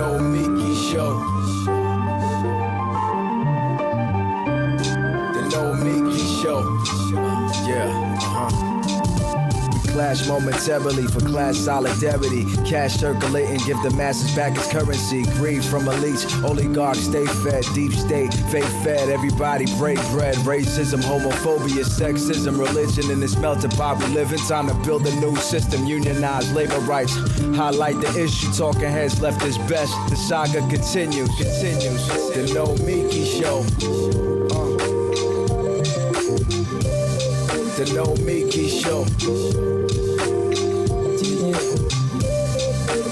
Nomiki show. The Nomiki show. Clash momentarily for class solidarity. Cash circulating, give the masses back its currency. Greed from elites, oligarchs stay fed. Deep state, faith fed, everybody break bread. Racism, homophobia, sexism, religion in this melting pot we live in. Time to build a new system, unionize labor rights. Highlight the issue, talking heads left is best. The saga continues. The Nomiki show. The Nomiki show.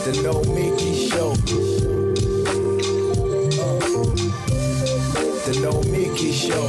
The Nomiki show. The Nomiki show.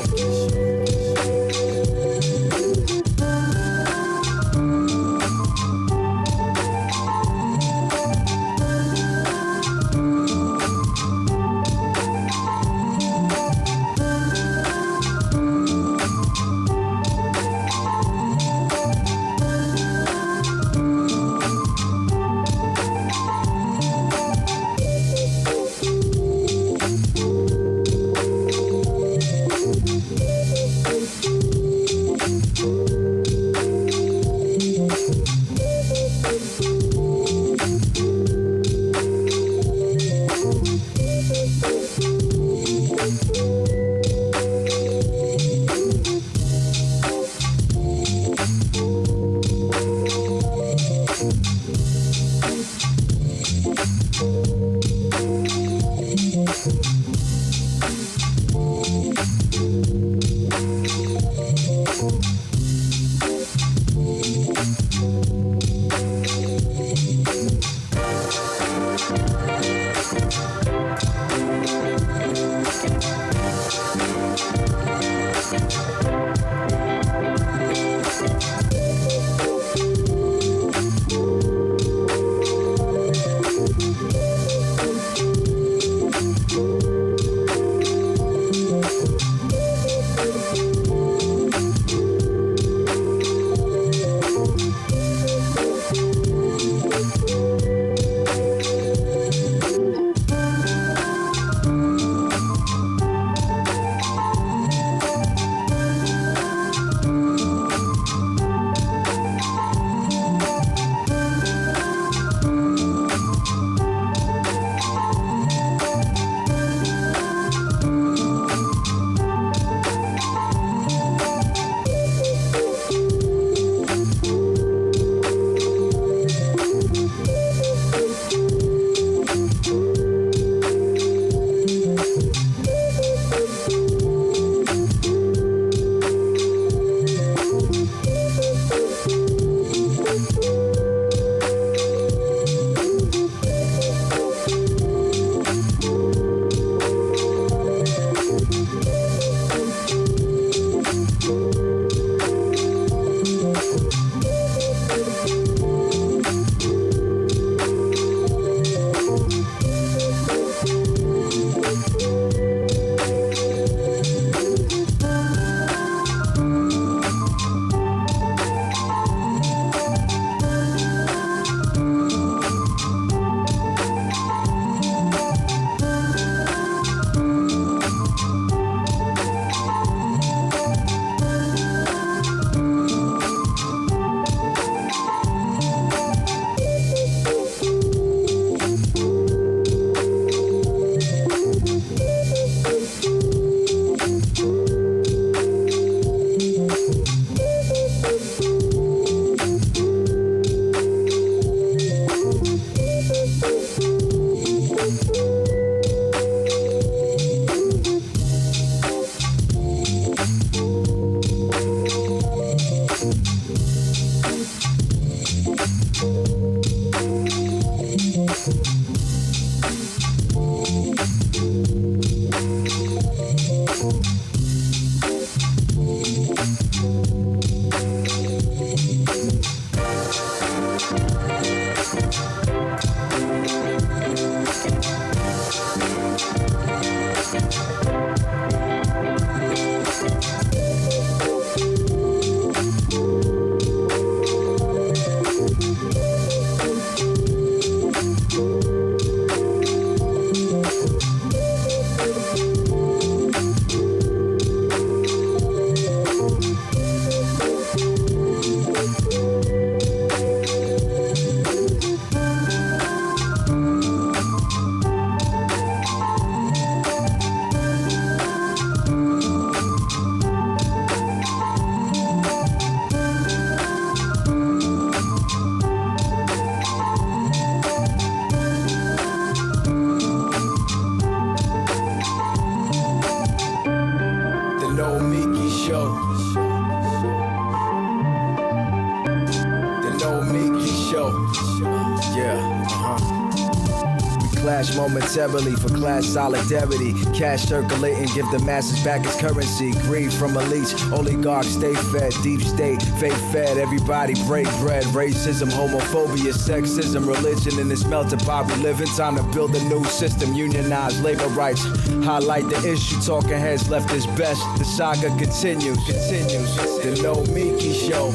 clash momentarily for class solidarity. Cash circulating, give the masses back its currency. Greed from elites, oligarchs stay fed. Deep state, faith fed, everybody break bread. Racism, homophobia, sexism, religion in this melting pot we live in. Time to build a new system, unionize labor rights. Highlight the issue, talking heads left is best. The saga continues. The Nomiki show.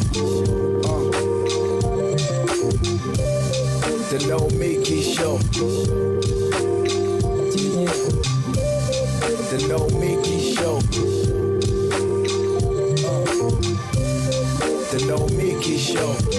The Nomiki show. The Nomiki show. The Nomiki show.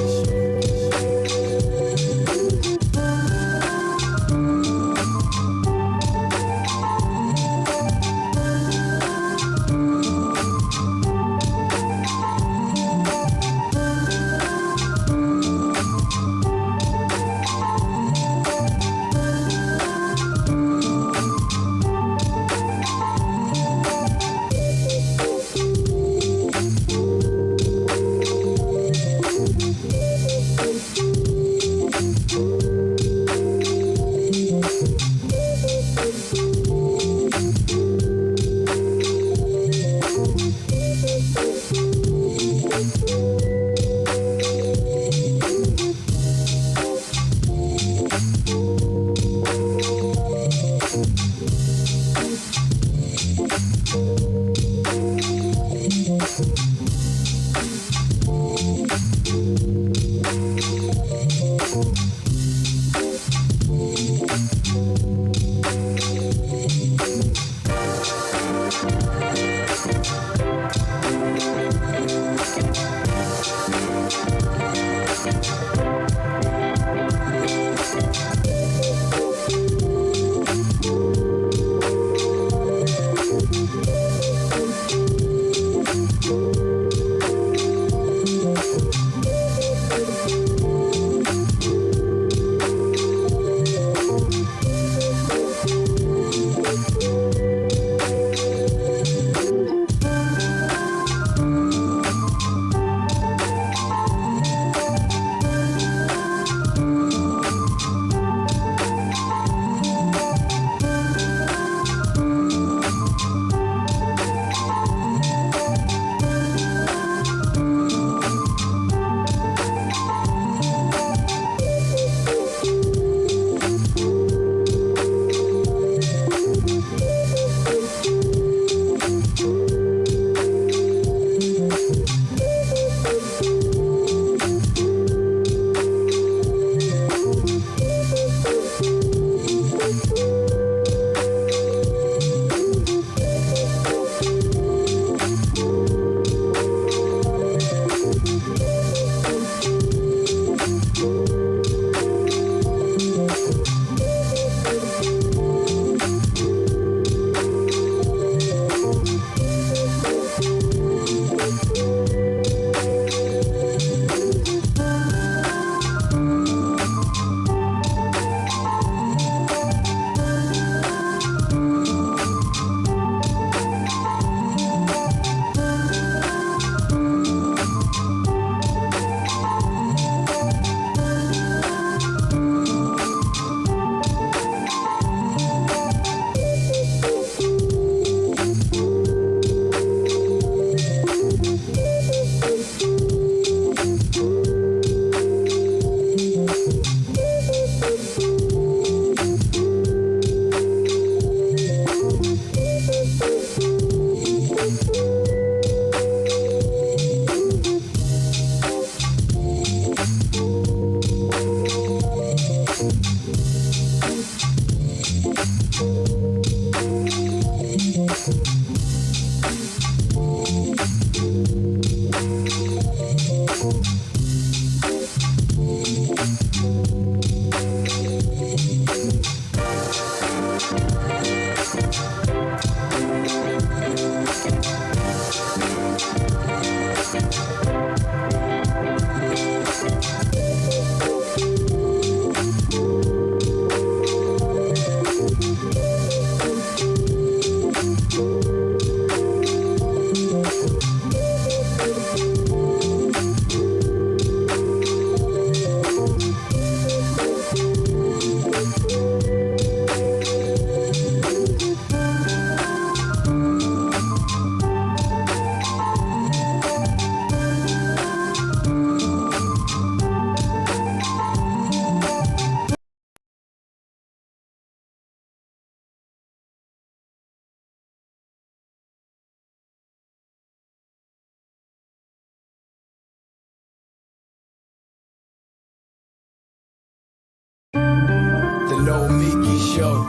Nomiki Show.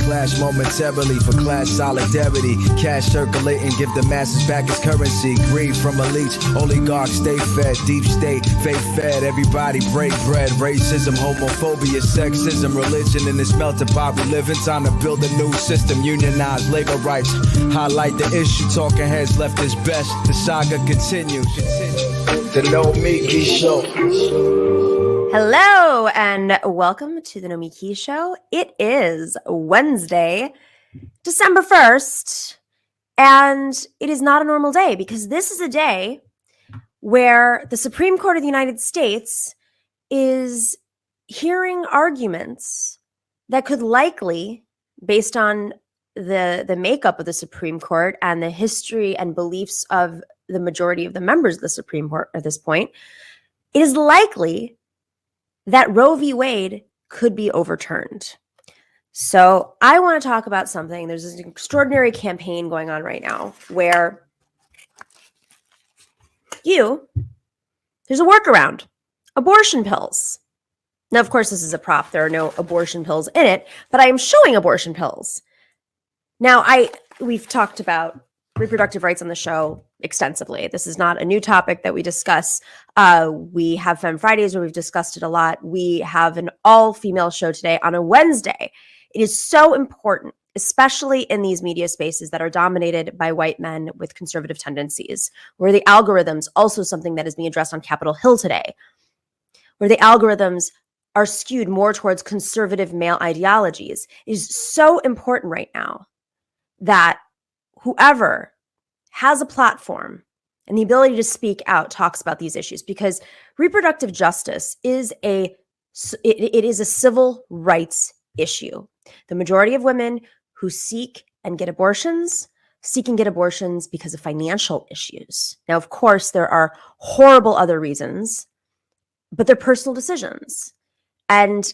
Clash momentarily for class solidarity. Cash circulating, give the masses back its currency. Greed from elites, oligarchs stay fed. Deep state, faith fed, everybody break bread. Racism, homophobia, sexism, religion in this melting pot we live in. Time to build a new system, unionize labor rights. Highlight the issue, talking heads left is best. The saga continues. The Nomiki Show. Hello and welcome to the Nomiki Show. It is Wednesday, December 1st, and it is not a normal day because this is a day where the Supreme Court of the United States is hearing arguments that could likely, based on the makeup of the Supreme Court and the history and beliefs of the majority of the members of the Supreme Court at this point, it is likely that Roe v. Wade could be overturned. So I want to talk about something. There's an extraordinary campaign going on right now where there's a workaround, abortion pills. Now, of course, this is a prop. There are no abortion pills in it, but I am showing abortion pills. Now, we've talked about reproductive rights on the show extensively. This is not a new topic that we discuss. We have Femme Fridays where we've discussed it a lot. We have an all-female show today on a Wednesday. It is so important, especially in these media spaces that are dominated by white men with conservative tendencies, where the algorithms, also something that is being addressed on Capitol Hill today, where the algorithms are skewed more towards conservative male ideologies. It is so important right now that whoever has a platform and the ability to speak out talks about these issues, because reproductive justice is it is a civil rights issue. The majority of women who seek and get abortions because of financial issues. Now, of course, there are horrible other reasons, but they're personal decisions. And,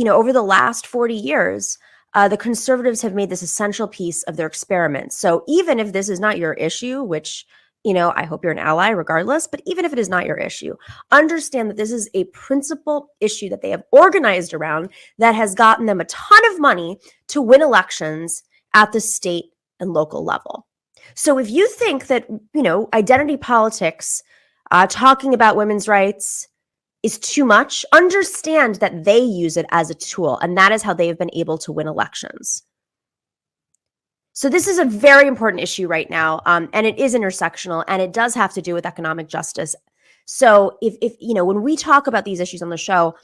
over the last 40 years, the conservatives have made this essential piece of their experiment. So even if this is not your issue, which, I hope you're an ally regardless, but even if it is not your issue, understand that this is a principal issue that they have organized around that has gotten them a ton of money to win elections at the state and local level. So if you think that, identity politics, talking about women's rights, is too much, understand that they use it as a tool, and that is how they have been able to win elections. So this is a very important issue right now, and it is intersectional, and it does have to do with economic justice. So if when we talk about these issues on the show,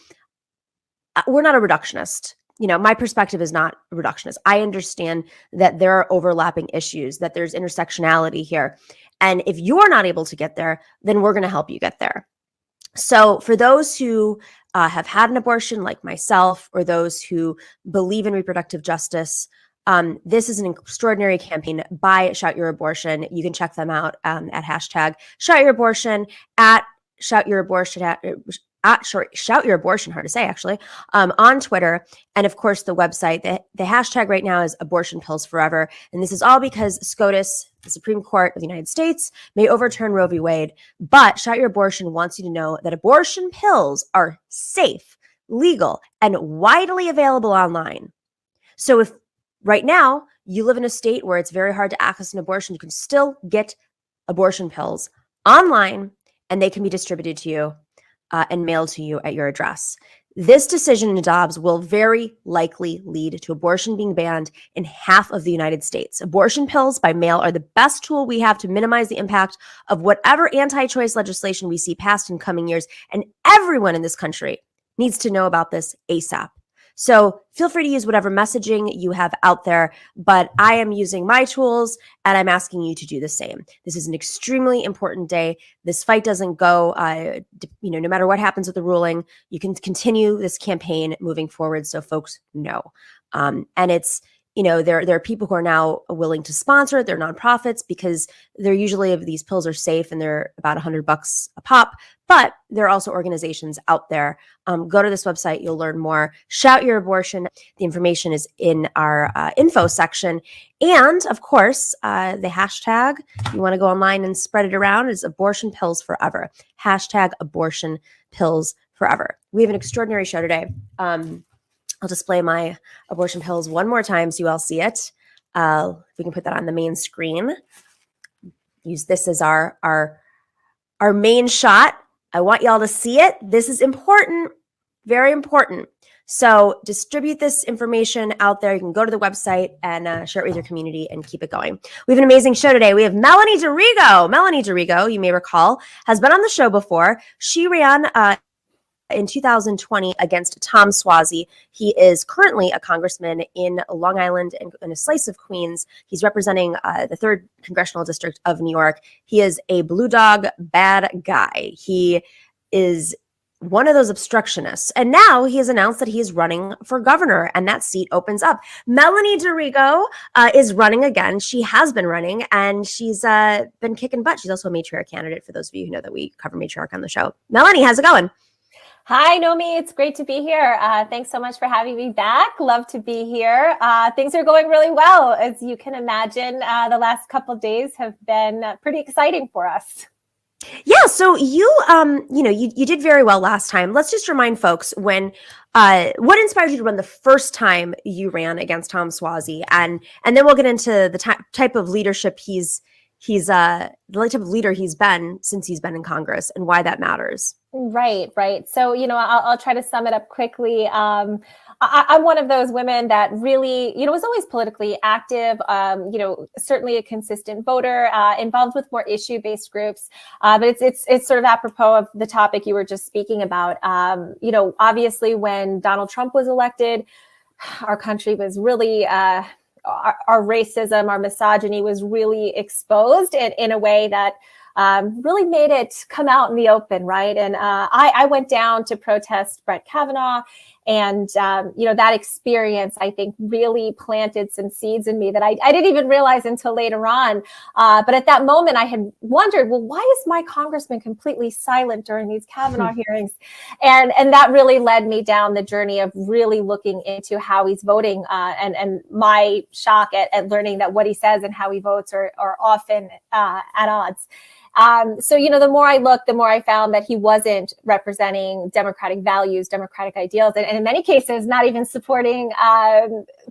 we're not a reductionist. My perspective is not reductionist. I understand that there are overlapping issues, that there's intersectionality here, and if you're not able to get there, then we're going to help you get there. So for those who have had an abortion like myself, or those who believe in reproductive justice, this is an extraordinary campaign by Shout Your Abortion. You can check them out at hashtag Shout Your Abortion, at Shout Your Abortion, Shout Your Abortion, hard to say actually, on Twitter. And of course, the website, the hashtag right now is Abortion Pills Forever. And this is all because SCOTUS, the Supreme Court of the United States, may overturn Roe v. Wade. But Shout Your Abortion wants you to know that abortion pills are safe, legal, and widely available online. So if right now you live in a state where it's very hard to access an abortion, you can still get abortion pills online, and they can be distributed to you and mailed to you at your address. This decision in Dobbs will very likely lead to abortion being banned in half of the United States. Abortion pills by mail are the best tool we have to minimize the impact of whatever anti-choice legislation we see passed in coming years. And everyone in this country needs to know about this ASAP. So feel free to use whatever messaging you have out there, but I am using my tools and I'm asking you to do the same. This is an extremely important day. This fight doesn't go, no matter what happens with the ruling, you can continue this campaign moving forward so folks know. And it's, there are people who are now willing to sponsor it. They're nonprofits because they're usually, these pills are safe and they're about $100 a pop. But there are also organizations out there. Go to this website. You'll learn more. Shout Your Abortion. The information is in our info section. And of course, the hashtag, if you want to go online and spread it around, is Abortion Pills Forever. Hashtag Abortion Pills forever. We have an extraordinary show today. I'll display my abortion pills one more time so you all see it. We can put that on the main screen. Use this as our main shot. I want y'all to see it. This is important, very important. So distribute this information out there. You can go to the website and share it with your community and keep it going. We have an amazing show today. We have Melanie D'Arrigo. Melanie D'Arrigo, you may recall, has been on the show before. She ran in 2020 against Tom Suozzi. He is currently a congressman in Long Island and in a slice of Queens. He's representing the 3rd Congressional District of New York. He is a blue dog bad guy. He is one of those obstructionists. And now he has announced that he is running for governor, and that seat opens up. Melanie D'Arrigo is running again. She has been running, and she's been kicking butt. She's also a matriarch candidate, for those of you who know that we cover matriarch on the show. Melanie, how's it going? Hi, Nomi. It's great to be here. Thanks so much for having me back. Love to be here. Things are going really well. As you can imagine, the last couple of days have been pretty exciting for us. Yeah, so you did very well last time. Let's just remind folks what inspired you to run the first time you ran against Tom Suozzi, and then we'll get into the type of leadership he's the type of leader he's been since he's been in Congress and why that matters. Right. So, I'll try to sum it up quickly. I'm one of those women that really, was always politically active, certainly a consistent voter, involved with more issue-based groups. But it's sort of apropos of the topic you were just speaking about. Obviously when Donald Trump was elected, our country was really, our racism, our misogyny was really exposed in a way that really made it come out in the open, right? And I went down to protest Brett Kavanaugh, and that experience, I think, really planted some seeds in me that I didn't even realize until later on. But at that moment, I had wondered, well, why is my congressman completely silent during these Kavanaugh hearings? And that really led me down the journey of really looking into how he's voting, and my shock at learning that what he says and how he votes are often at odds. So, the more I looked, the more I found that he wasn't representing democratic values, democratic ideals, and in many cases, not even supporting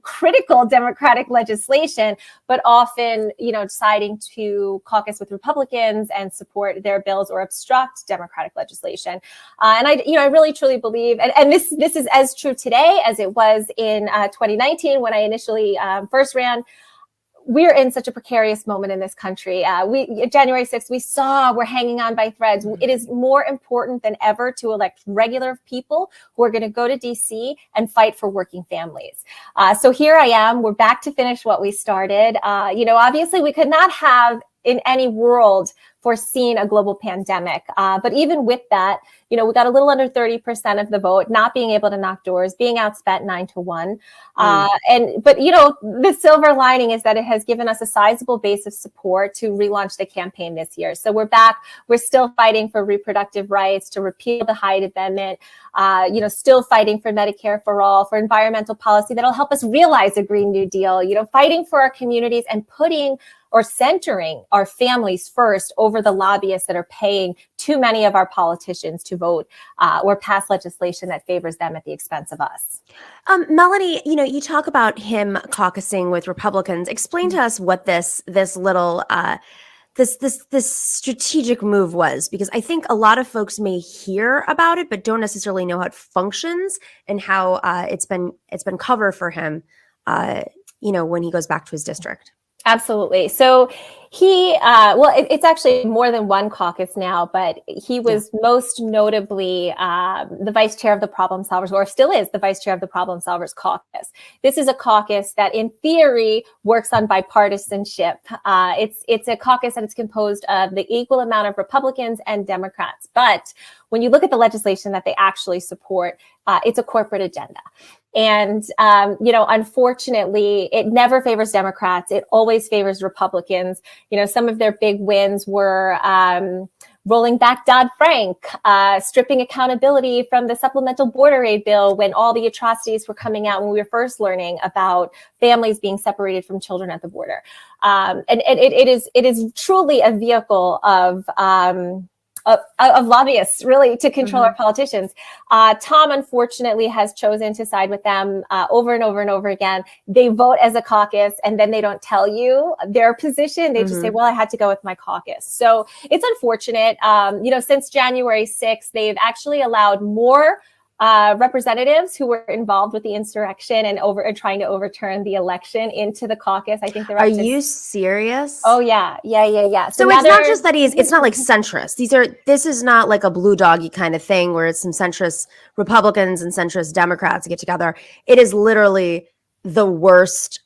critical democratic legislation, but often, deciding to caucus with Republicans and support their bills or obstruct democratic legislation. And I really truly believe, and this is as true today as it was in 2019 when I initially first ran. We're in such a precarious moment in this country. January 6th, we're hanging on by threads. It is more important than ever to elect regular people who are going to go to DC and fight for working families. So here I am. We're back to finish what we started. Obviously we could not have in any world foreseen a global pandemic. But even with that, we got a little under 30% of the vote, not being able to knock doors, being outspent 9-1. But the silver lining is that it has given us a sizable base of support to relaunch the campaign this year. So we're back. We're still fighting for reproductive rights, to repeal the Hyde Amendment, still fighting for Medicare for all, for environmental policy that'll help us realize a Green New Deal, fighting for our communities and putting or centering our families first over the lobbyists that are paying too many of our politicians to vote or pass legislation that favors them at the expense of us. Melanie, you talk about him caucusing with Republicans. Explain to us what this little this strategic move was, because I think a lot of folks may hear about it but don't necessarily know how it functions and how it's been cover for him when he goes back to his district. Absolutely. So he, it's actually more than one caucus now, but he was most notably the vice chair of the Problem Solvers, or still is the vice chair of the Problem Solvers caucus. This is a caucus that in theory works on bipartisanship. It's a caucus that is composed of the equal amount of Republicans and Democrats. But when you look at the legislation that they actually support, it's a corporate agenda. And, unfortunately, it never favors Democrats. It always favors Republicans. Some of their big wins were rolling back Dodd-Frank, stripping accountability from the supplemental border aid bill when all the atrocities were coming out when we were first learning about families being separated from children at the border. And it is truly a vehicle of of lobbyists, really, to control our politicians. Tom, unfortunately, has chosen to side with them over and over and over again. They vote as a caucus, and then they don't tell you their position. They just say, well, I had to go with my caucus. So it's unfortunate. Since January 6th, they've actually allowed more representatives who were involved with the insurrection and trying to overturn the election into the caucus. I think they're. Are you serious? Oh yeah. So it's not just that it's not like centrist. This is not like a blue doggy kind of thing where it's some centrist Republicans and centrist Democrats get together. It is literally the worst.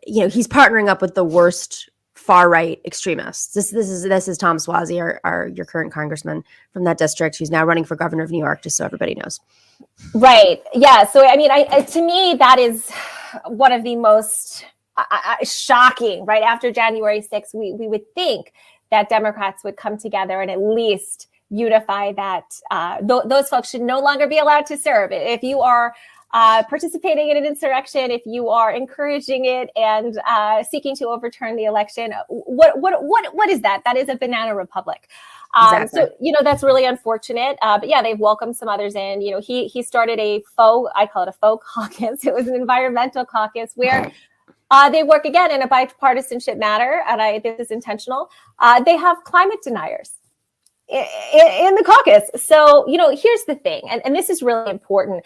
He's partnering up with the worst far right extremists. This is Tom Suozzi, your current congressman from that district, who's now running for governor of New York, just so everybody knows. Right. Yeah. So I mean, to me, that is one of the most shocking. Right after January 6th, we would think that Democrats would come together and at least unify that those folks should no longer be allowed to serve. If you are participating in an insurrection, if you are encouraging it and seeking to overturn the election, what is that? That is a banana republic. Exactly. So, that's really unfortunate. But yeah, they've welcomed some others in. He started I call it a faux caucus. It was an environmental caucus where they work again in a bipartisanship matter. And this is intentional. They have climate deniers in the caucus. So, here's the thing, and this is really important.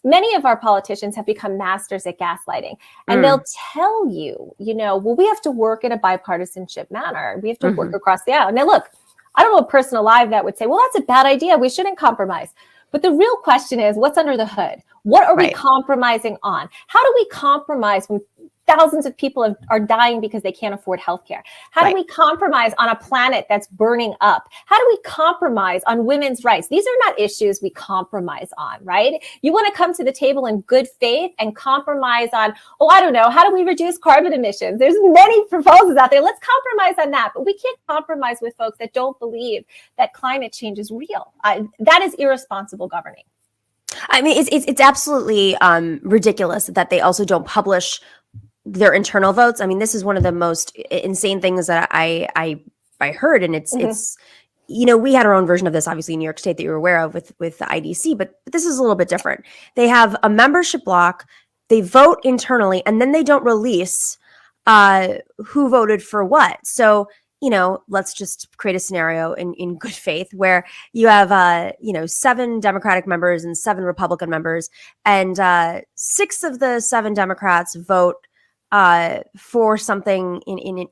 Many of our politicians have become masters at gaslighting, and they'll tell you, well, we have to work in a bipartisanship manner. We have to work across the aisle. Now, look, I don't know a person alive that would say, well, that's a bad idea. We shouldn't compromise. But the real question is, what's under the hood? What are we compromising on? How do we compromise when thousands of people are dying because they can't afford healthcare? How do we compromise on a planet that's burning up? How do we compromise on women's rights? These are not issues we compromise on, right? You want to come to the table in good faith and compromise on, I don't know, how do we reduce carbon emissions? There's many proposals out there. Let's compromise on that. But we can't compromise with folks that don't believe that climate change is real. That is irresponsible governing. I mean, it's absolutely ridiculous that they also don't publish their internal votes. I mean, this is one of the most insane things that I heard, and it's we had our own version of this, obviously, in New York State that you were aware of with the IDC, but this is a little bit different. They have a membership block, they vote internally, and then they don't release who voted for what. So, let's just create a scenario in good faith where you have 7 Democratic members and 7 Republican members, and 6 of the 7 Democrats vote for something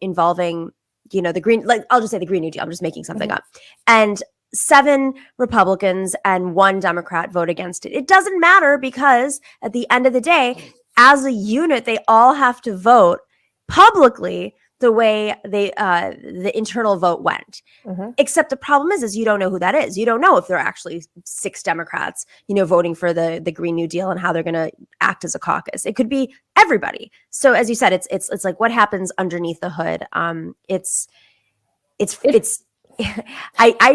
involving, the green, like I'll just say the Green New Deal. I'm just making something up. And 7 Republicans and 1 Democrat vote against it. It doesn't matter because at the end of the day, as a unit, they all have to vote publicly the way the internal vote went. Except the problem is you don't know who that is. You don't know if there are actually 6 Democrats, voting for the Green New Deal and how they're going to act as a caucus. It could be everybody. So as you said, it's like what happens underneath the hood. I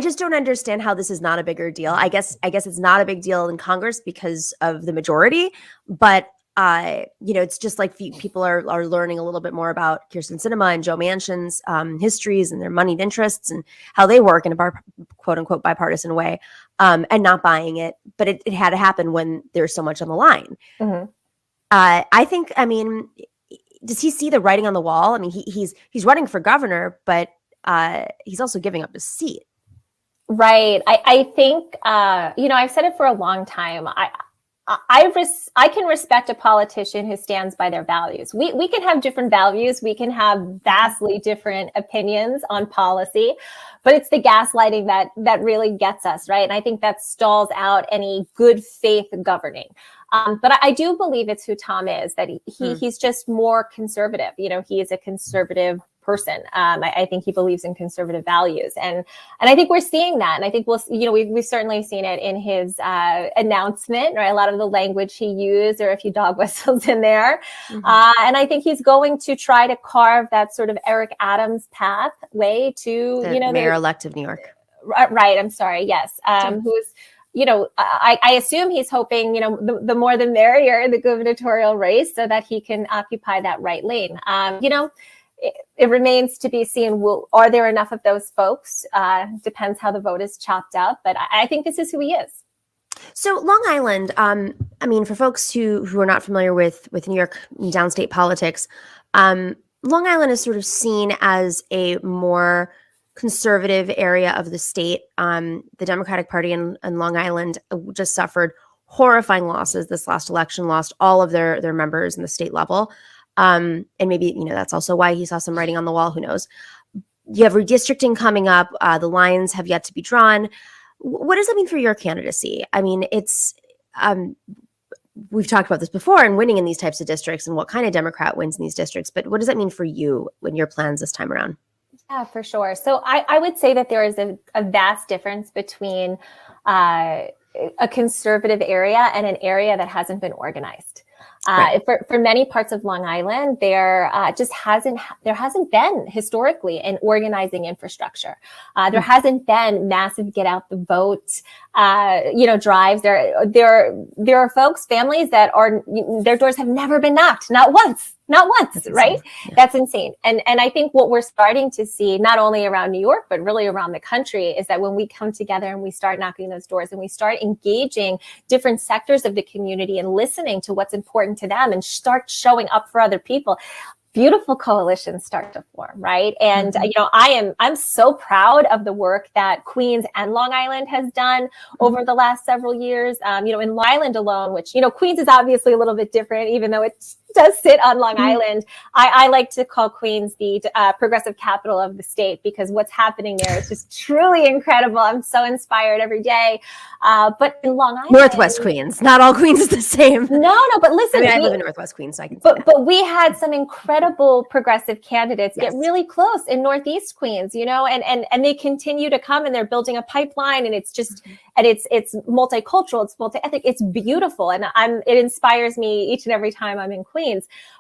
just don't understand how this is not a bigger deal. I guess it's not a big deal in Congress because of the majority, but it's just like people are learning a little bit more about Kyrsten Sinema and Joe Manchin's histories and their moneyed interests and how they work in a quote unquote bipartisan way, and not buying it. But it had to happen when there's so much on the line. I think, does he see the writing on the wall? I mean, he's running for governor, but he's also giving up his seat. Right. I think, I've said it for a long time. I can respect a politician who stands by their values. We can have different values. We can have vastly different opinions on policy, but it's the gaslighting that really gets us, right? And I think that stalls out any good faith governing. But I do believe it's who Tom is, that he's just more conservative. He is a conservative person. I think he believes in conservative values, and I think we're seeing that. And I think we've certainly seen it in his announcement, right? A lot of the language he used, there are a few dog whistles in there, and I think he's going to try to carve that sort of Eric Adams pathway to the mayor-elect of New York. Right. I'm sorry. Yes. Who's I assume he's hoping, the more the merrier in the gubernatorial race so that he can occupy that right lane. it remains to be seen. Are there enough of those folks? Depends how the vote is chopped up. But I think this is who he is. So Long Island, I mean, for folks who are not familiar with New York downstate politics, Long Island is sort of seen as a more conservative area of the state. The Democratic Party in Long Island just suffered horrifying losses this last election, lost all of their members in the state level. And maybe, that's also why he saw some writing on the wall, who knows. You have redistricting coming up. The lines have yet to be drawn. What does that mean for your candidacy? I mean, it's we've talked about this before, and winning in these types of districts and what kind of Democrat wins in these districts. But what does that mean for you when your plans this time around? Yeah, for sure. So I would say that there is a vast difference between a conservative area and an area that hasn't been organized. Right. For many parts of Long Island, there hasn't been historically an organizing infrastructure. There hasn't been massive get out the vote, drives. There are folks, families that their doors have never been knocked, not once, right? Yeah. That's insane. And I think what we're starting to see, not only around New York, but really around the country, is that when we come together and we start knocking those doors and we start engaging different sectors of the community and listening to what's important to them and start showing up for other people, beautiful coalitions start to form, right? And I'm so proud of the work that Queens and Long Island has done over the last several years. In Long Island alone, which Queens is obviously a little bit different, even though it does sit on Long Island. I like to call Queens the progressive capital of the state, because what's happening there is just truly incredible. I'm so inspired every day. But in Long Island, Northwest Queens, not all Queens is the same. No, but listen, I live in Northwest Queens, so I can. But we had some incredible progressive candidates get really close in Northeast Queens, and they continue to come, and they're building a pipeline, and it's just and it's multicultural, it's multi-ethnic, it's beautiful, and it inspires me each and every time I'm in Queens.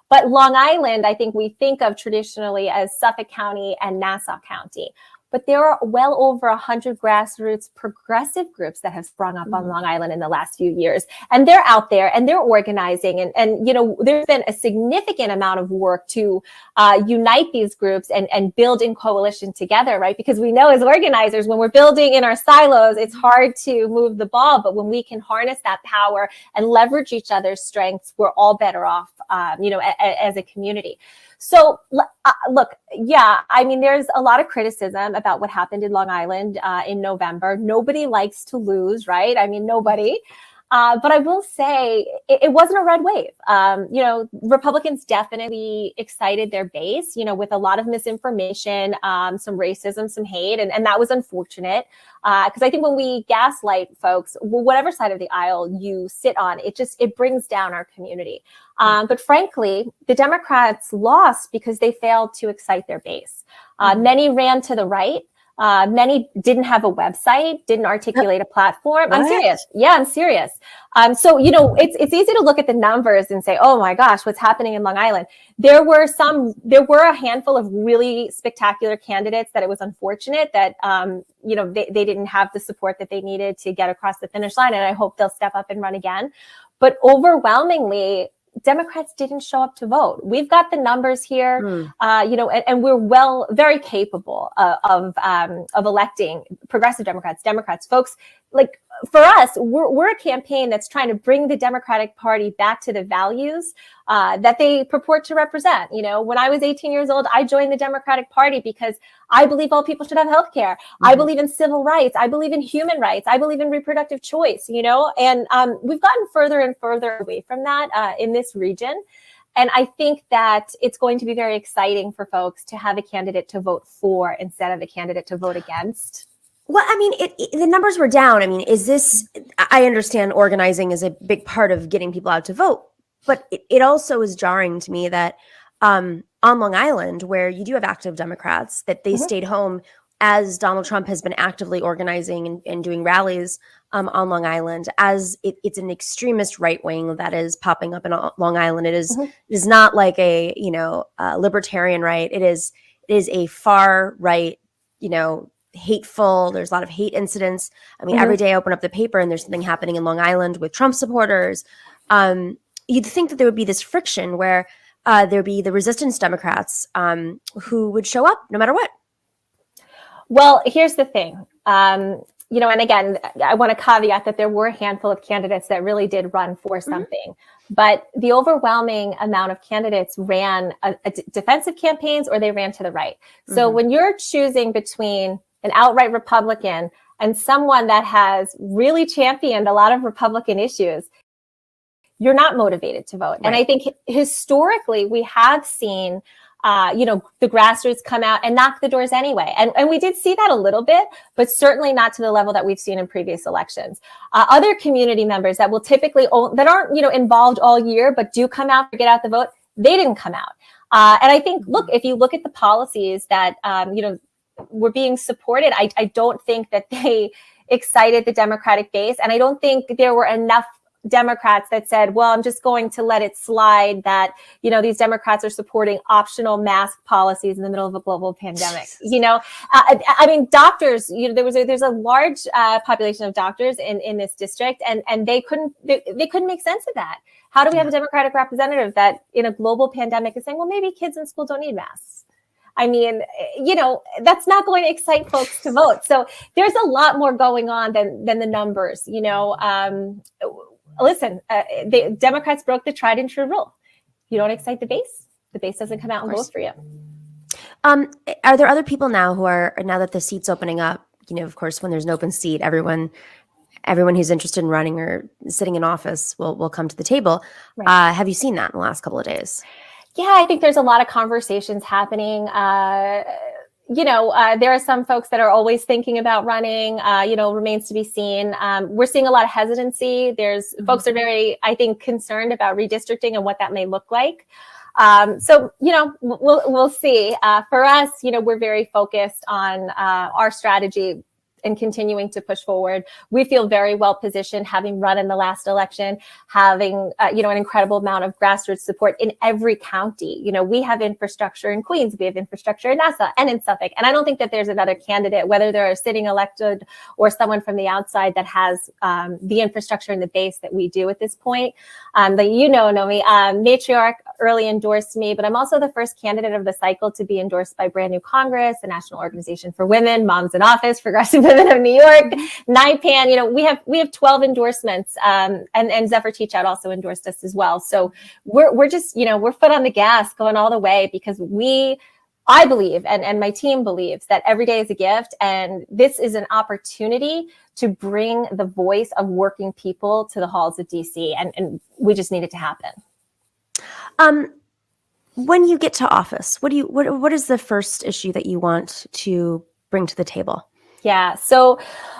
But Long Island, I think we think of traditionally as Suffolk County and Nassau County. But there are well over 100 grassroots progressive groups that have sprung up on Long Island in the last few years. And they're out there and they're organizing. And there's been a significant amount of work to unite these groups and build in coalition together, right? Because we know as organizers, when we're building in our silos, it's hard to move the ball. But when we can harness that power and leverage each other's strengths, we're all better off, as a community. So look, I mean, there's a lot of criticism about what happened in Long Island in November. Nobody likes to lose, right? I mean, nobody. But I will say it wasn't a red wave. Republicans definitely excited their base, with a lot of misinformation, some racism, some hate. And that was unfortunate. Because I think when we gaslight folks, whatever side of the aisle you sit on, it brings down our community. But frankly, the Democrats lost because they failed to excite their base. Many ran to the right. Many didn't have a website, didn't articulate a platform. I'm serious. Yeah, I'm serious. So, it's easy to look at the numbers and say, oh my gosh, what's happening in Long Island? There were a handful of really spectacular candidates that it was unfortunate that, they didn't have the support that they needed to get across the finish line. And I hope they'll step up and run again. But overwhelmingly, Democrats didn't show up to vote. We've got the numbers here, and we're very capable of electing progressive Democrats, folks. Like for us, we're a campaign that's trying to bring the Democratic Party back to the values that they purport to represent. When I was 18 years old, I joined the Democratic Party because I believe all people should have health care. I believe in civil rights. I believe in human rights. I believe in reproductive choice, and we've gotten further and further away from that in this region. And I think that it's going to be very exciting for folks to have a candidate to vote for instead of a candidate to vote against. Well, I mean, the numbers were down. I mean, I understand organizing is a big part of getting people out to vote, but it also is jarring to me that on Long Island, where you do have active Democrats, that they stayed home as Donald Trump has been actively organizing and doing rallies on Long Island, as it's an extremist right wing that is popping up in Long Island. It is not like a libertarian right. It is a far right, hateful. There's a lot of hate incidents. I mean, every day I open up the paper and there's something happening in Long Island with Trump supporters. You'd think that there would be this friction where there'd be the resistance Democrats who would show up no matter what. Well, here's the thing. And again, I want to caveat that there were a handful of candidates that really did run for something, but the overwhelming amount of candidates ran defensive campaigns or they ran to the right. So when you're choosing between an outright Republican and someone that has really championed a lot of Republican issues, you're not motivated to vote. Right. And I think historically we have seen the grassroots come out and knock the doors anyway. And we did see that a little bit, but certainly not to the level that we've seen in previous elections. Other community members that will typically, that aren't, involved all year, but do come out to get out the vote, they didn't come out. And I think, look, if you look at the policies that, were being supported, I don't think that they excited the Democratic base. And I don't think there were enough Democrats that said, well, I'm just going to let it slide that, these Democrats are supporting optional mask policies in the middle of a global pandemic. Doctors, there's a large population of doctors in this district, and they couldn't make sense of that. How do we have a Democratic representative that in a global pandemic is saying, well, maybe kids in school don't need masks? I mean, that's not going to excite folks to vote. So there's a lot more going on than the numbers, Listen, the Democrats broke the tried and true rule. You don't excite the base doesn't come out and vote for you. Are there other people now now that the seat's opening up, of course, when there's an open seat, everyone who's interested in running or sitting in office will come to the table. Right. Have you seen that in the last couple of days? Yeah, I think there's a lot of conversations happening. There are some folks that are always thinking about running, remains to be seen. We're seeing a lot of hesitancy. There's folks are very, I think, concerned about redistricting and what that may look like. We'll see. For us, we're very focused on our strategy and continuing to push forward. We feel very well positioned, having run in the last election, having an incredible amount of grassroots support in every county. We have infrastructure in Queens, we have infrastructure in Nassau and in Suffolk. And I don't think that there's another candidate, whether they're a sitting elected or someone from the outside, that has the infrastructure and the base that we do at this point. Nomi, Matriarch early endorsed me, but I'm also the first candidate of the cycle to be endorsed by Brand New Congress, the National Organization for Women, Moms in Office, Progressive Women of New York, NIPAN. We have 12 endorsements, and Zephyr Teach Out also endorsed us as well. So we're just, we're foot on the gas going all the way, because I believe, and my team believes, that every day is a gift, and this is an opportunity to bring the voice of working people to the halls of DC, and we just need it to happen. When you get to office, what is the first issue that you want to bring to the table? Yeah. So,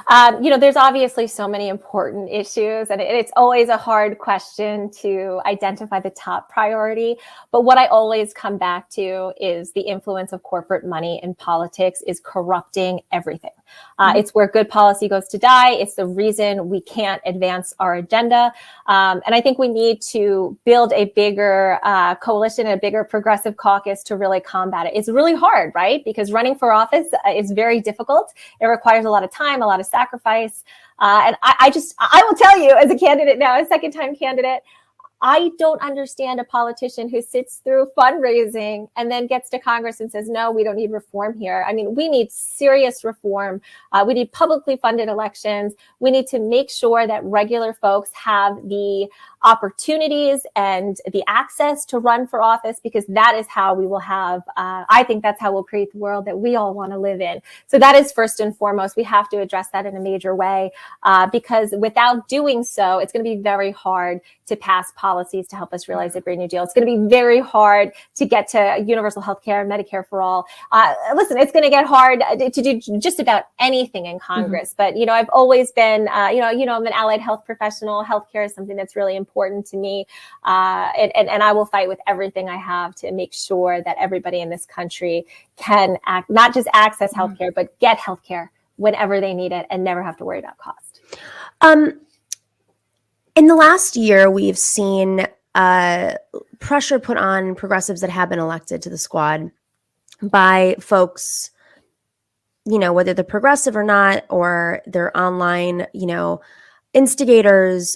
there's obviously so many important issues, and it's always a hard question to identify the top priority. But what I always come back to is the influence of corporate money in politics is corrupting everything. It's where good policy goes to die. It's the reason we can't advance our agenda. And I think we need to build a bigger coalition, a bigger progressive caucus to really combat it. It's really hard, right? Because running for office is very difficult. It requires a lot of time, a lot of sacrifice. And I will tell you, as a candidate now, a second-time candidate, I don't understand a politician who sits through fundraising and then gets to Congress and says, no, we don't need reform here. I mean, we need serious reform. We need publicly funded elections. We need to make sure that regular folks have the opportunities and the access to run for office, because that is how we will have, I think that's how we'll create the world that we all want to live in. So that is first and foremost. We have to address that in a major way, because without doing so, it's going to be very hard to pass policies to help us realize the Green New Deal. It's going to be very hard to get to universal health care and Medicare for all. Listen, it's going to get hard to do just about anything in Congress. But, I've always been, I'm an allied health professional. Healthcare is something that's really important to me. And I will fight with everything I have to make sure that everybody in this country can not just access healthcare, but get healthcare whenever they need it and never have to worry about cost. In the last year, we've seen pressure put on progressives that have been elected to the squad by folks, whether they're progressive or not, or they're online, instigators,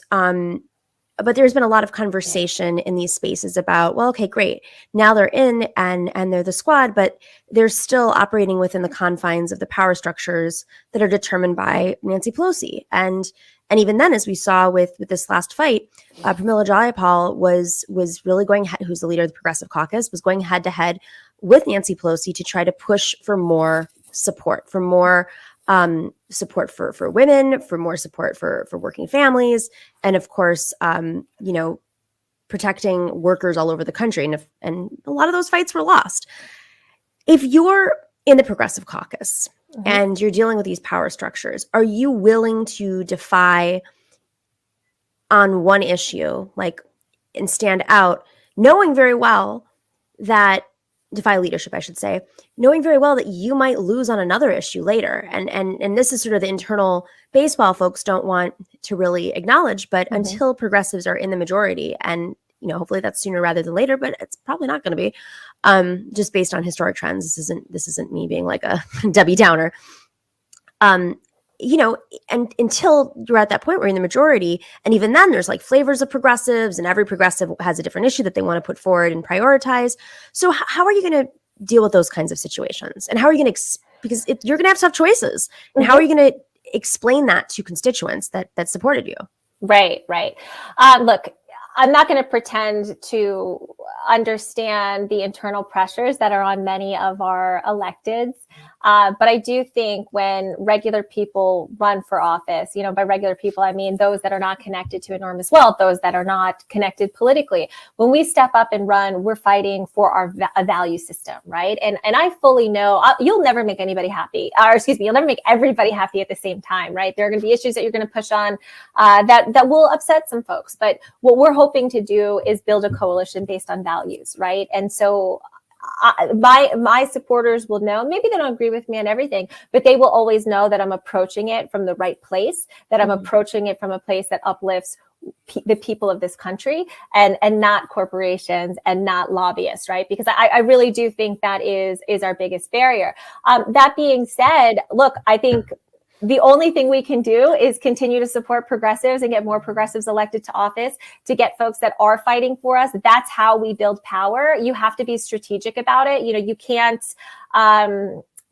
but there's been a lot of conversation in these spaces about, well, okay, great. Now they're in and they're the squad, but they're still operating within the confines of the power structures that are determined by Nancy Pelosi. And even then, as we saw with this last fight, Pramila Jayapal was really going, who's the leader of the Progressive Caucus, was going head to head with Nancy Pelosi to try to push for more support, for more support for women, for more support for working families, and of course, protecting workers all over the country. And a lot of those fights were lost. If you're in the Progressive Caucus and you're dealing with these power structures, are you willing to defy on one issue, and stand out, knowing very well that defy leadership, I should say, knowing very well that you might lose on another issue later. And this is sort of the internal baseball folks don't want to really acknowledge, but until progressives are in the majority, and hopefully that's sooner rather than later, but it's probably not going to be, just based on historic trends. This isn't me being like a Debbie Downer. And until you're at that point where you're in the majority, and even then there's flavors of progressives, and every progressive has a different issue that they want to put forward and prioritize. So how are you going to deal with those kinds of situations? And how are you going to, because you're going to have tough choices, and how are you going to explain that to constituents that supported you? Right. Look, I'm not going to pretend to understand the internal pressures that are on many of our electeds. But I do think when regular people run for office, by regular people, I mean those that are not connected to enormous wealth, those that are not connected politically. When we step up and run, we're fighting for a value system, right? And I fully know you'll never make anybody happy, you'll never make everybody happy at the same time, right? There are going to be issues that you're going to push on that will upset some folks. But what we're hoping to do is build a coalition based on values, right? And so my supporters will know, maybe they don't agree with me on everything, but they will always know that I'm approaching it from the right place, that I'm approaching it from a place that uplifts the people of this country and not corporations and not lobbyists, right? Because I really do think that is our biggest barrier. That being said, look, I think the only thing we can do is continue to support progressives and get more progressives elected to office, to get folks that are fighting for us. That's how we build power. You have to be strategic about it. You can't,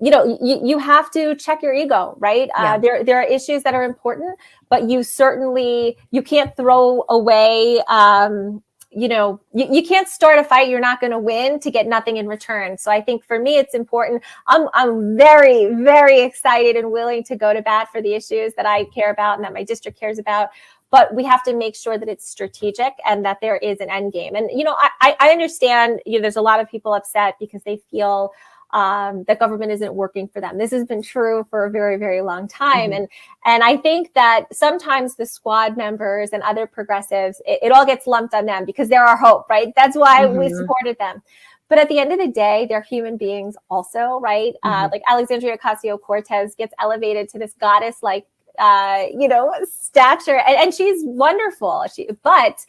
you have to check your ego, right? Yeah. There are issues that are important, but you can't throw away, you can't start a fight you're not going to win to get nothing in return. So I think for me, it's important. I'm very, very excited and willing to go to bat for the issues that I care about and that my district cares about. But we have to make sure that it's strategic and that there is an end game. And, I understand, there's a lot of people upset because they feel that government isn't working for them. This has been true for a very, very long time. And I think that sometimes the squad members and other progressives, it all gets lumped on them because they're our hope, right? That's why we supported them. But at the end of the day, they're human beings also, right? Like Alexandria Ocasio-Cortez gets elevated to this goddess stature, and she's wonderful. But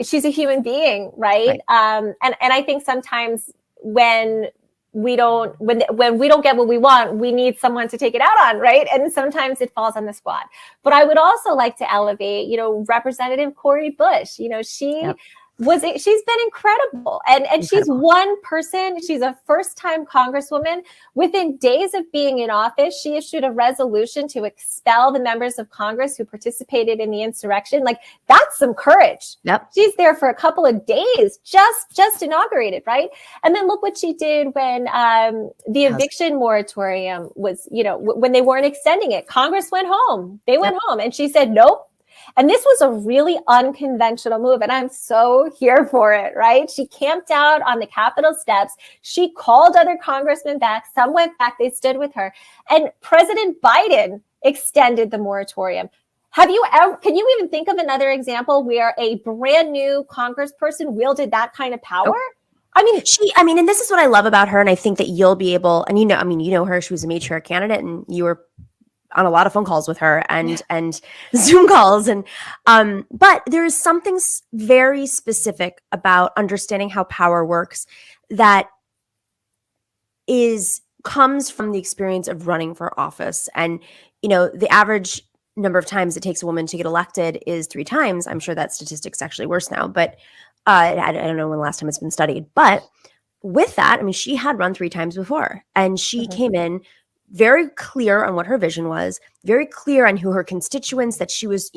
she's a human being, right? And I think sometimes when we don't get what we want, we need someone to take it out on, right? And sometimes it falls on the squad. But I would also like to elevate, Representative Cori Bush. She's been incredible. And she's one person, she's a first-time Congresswoman. Within days of being in office, she issued a resolution to expel the members of Congress who participated in the insurrection. That's some courage. Yep. She's there for a couple of days, just inaugurated, right? And then look what she did when the eviction moratorium was, when they weren't extending it. Congress went home. They went home. And she said, nope. And this was a really unconventional move, and I'm so here for it, right? She camped out on the Capitol steps. She called other congressmen back. Some went back. They stood with her. And President Biden extended the moratorium. Can you even think of another example where a brand new congressperson wielded that kind of power? Oh. And this is what I love about her, and I think that you'll be able, and you know her, she was a matriarch candidate, and you were on a lot of phone calls with her and Zoom calls. And, but there is something very specific about understanding how power works that comes from the experience of running for office. And, the average number of times it takes a woman to get elected is 3 times. I'm sure that statistic's actually worse now, but I don't know when the last time it's been studied. But with that, I mean, she had run 3 times before, and she came in very clear on what her vision was, very clear on who her constituents, that she was,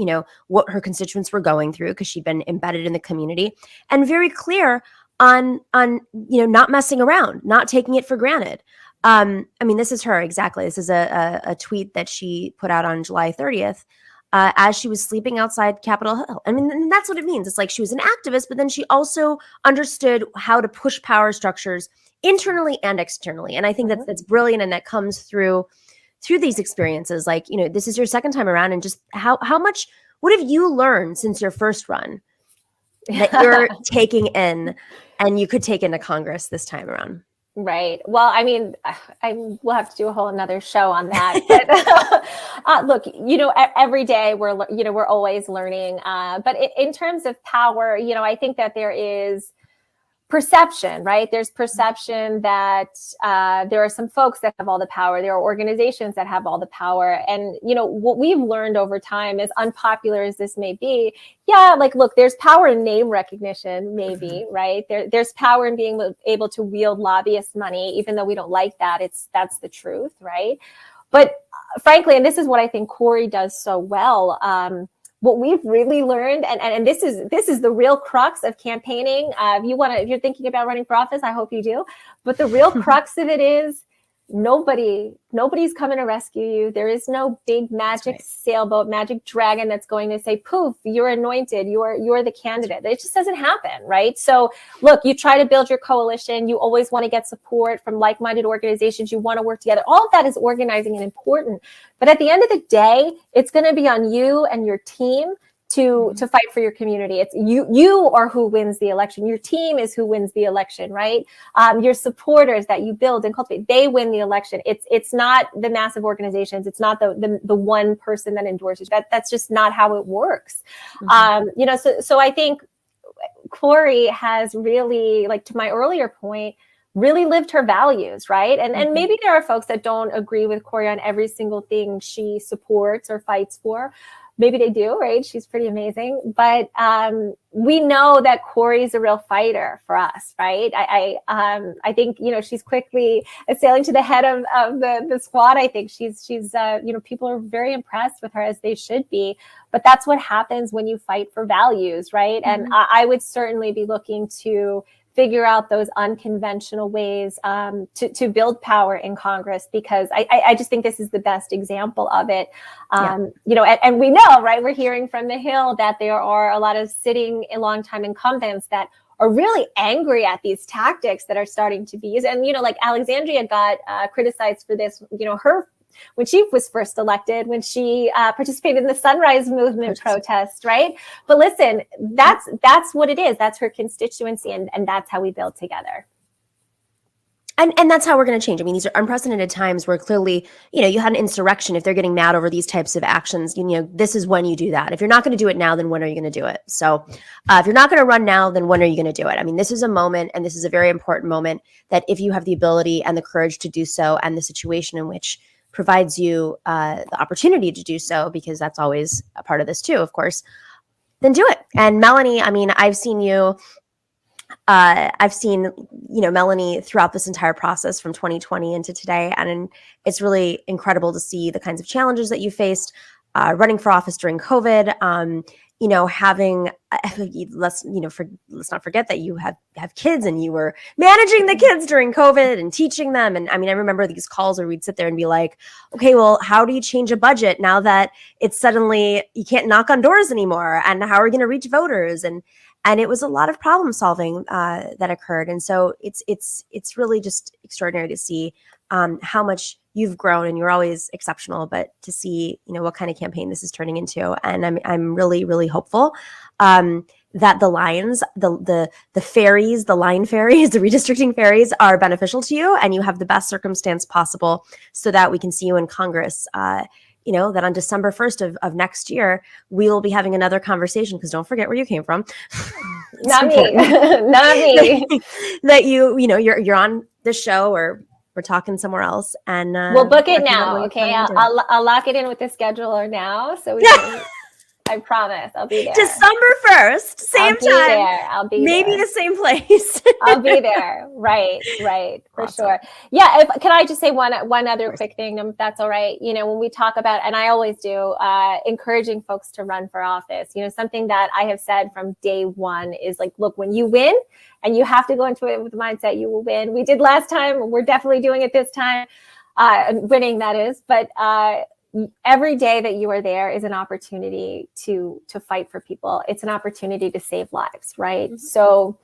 what her constituents were going through because she'd been embedded in the community, and very clear on not messing around, not taking it for granted. I mean, this is her exactly. This is a tweet that she put out on July 30th as she was sleeping outside Capitol Hill. I mean, and that's what it means. It's like she was an activist, but then she also understood how to push power structures internally and externally. And I think that's brilliant, and that comes through these experiences. Like, this is your second time around, and just how much, what have you learned since your first run that you're taking in and you could take into Congress this time around? Right. Well, I mean, we'll have to do a whole another show on that. But look, every day we're always learning. But in terms of power, I think that there is perception, right? There's perception that there are some folks that have all the power. There are organizations that have all the power. And, what we've learned over time, as unpopular as this may be, look, there's power in name recognition, maybe, right? There's power in being able to wield lobbyist money, even though we don't like that. That's the truth, right? But frankly, and this is what I think Corey does so well, what we've really learned, and this is the real crux of campaigning. If you're thinking about running for office, I hope you do. But the real crux of it is nobody's coming to rescue you. There is no big magic sailboat, magic dragon that's going to say, poof, you're anointed, you're the candidate. It just doesn't happen, right? So look, you try to build your coalition. You always want to get support from like-minded organizations. You want to work together. All of that is organizing and important. But at the end of the day, it's going to be on you and your team to fight for your community. It's you are who wins the election. Your team is who wins the election, right? Your supporters that you build and cultivate, they win the election. It's not the massive organizations. It's not the one person that endorses. That's just not how it works. So I think Corey has really, like, to my earlier point, really lived her values, right? And maybe there are folks that don't agree with Corey on every single thing she supports or fights for. Maybe they do, right? She's pretty amazing. But we know that Corey's a real fighter for us, right? I think, she's quickly sailing to the head of the squad. I think she's people are very impressed with her, as they should be. But that's what happens when you fight for values, right? And I would certainly be looking to figure out those unconventional ways to build power in Congress, because I just think this is the best example of it. And we know, right, we're hearing from the Hill that there are a lot of sitting long-time incumbents that are really angry at these tactics that are starting to be used. And, like Alexandria got criticized for this, when she was first elected, when she participated in the Sunrise Movement protest, right? But listen, that's what it is. That's her constituency, and that's how we build together. And that's how we're going to change. I mean, these are unprecedented times where clearly, you had an insurrection. If they're getting mad over these types of actions, this is when you do that. If you're not going to do it now, then when are you going to do it? So if you're not going to run now, then when are you going to do it? I mean, this is a moment, and this is a very important moment, that if you have the ability and the courage to do so, and the situation in which provides you the opportunity to do so, because that's always a part of this too, of course, then do it. And Melanie, I mean, I've seen Melanie throughout this entire process from 2020 into today. And it's really incredible to see the kinds of challenges that you faced running for office during COVID, having, let's not forget that you have kids, and you were managing the kids during COVID and teaching them. And I mean, I remember these calls where we'd sit there and be like, okay, well, how do you change a budget now that it's suddenly, you can't knock on doors anymore? And how are we going to reach voters? And it was a lot of problem solving that occurred. And so it's really just extraordinary to see how much you've grown, and you're always exceptional, but to see, what kind of campaign this is turning into. And I'm really, really hopeful that the lines, the fairies, the line fairies, the redistricting fairies are beneficial to you, and you have the best circumstance possible so that we can see you in Congress. That on December 1st of next year, we will be having another conversation, because don't forget where you came from. Not me. Not me. That you're on the show, or we're talking somewhere else, and we'll book it let me know now. when you're Okay, planning to do it. I'll lock it in with the scheduler now, so we can. I promise, I'll be there. December 1st, same I'll be time. there. I'll be maybe there. the same place. I'll be there. Right, for Awesome. sure. Yeah. Can I just say one other quick thing, if that's all right? You know, when we talk about, and I always do, encouraging folks to run for office. You know, something that I have said from day one is like, look, when you win, and you have to go into it with the mindset you will win. We did last time. We're definitely doing it this time. Winning, that is, but. Every day that you are there is an opportunity to fight for people. It's an opportunity to save lives, right? Mm-hmm. So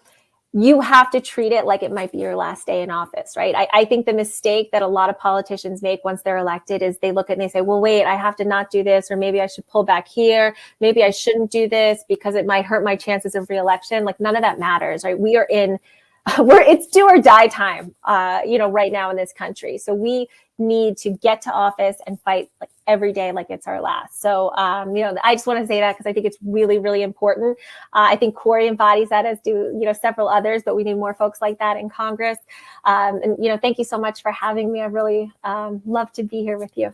you have to treat it like it might be your last day in office, right? I think the mistake that a lot of politicians make once they're elected is they look at it and they say, well, wait, I have to not do this, or maybe I should pull back here. Maybe I shouldn't do this because it might hurt my chances of reelection. Like, none of that matters, right? We are in it's do or die time, right now in this country. So we need to get to office and fight like every day, like it's our last. So, I just want to say that because I think it's really, really important. I think Corey embodies that, as do, several others, but we need more folks like that in Congress. Thank you so much for having me. I really love to be here with you.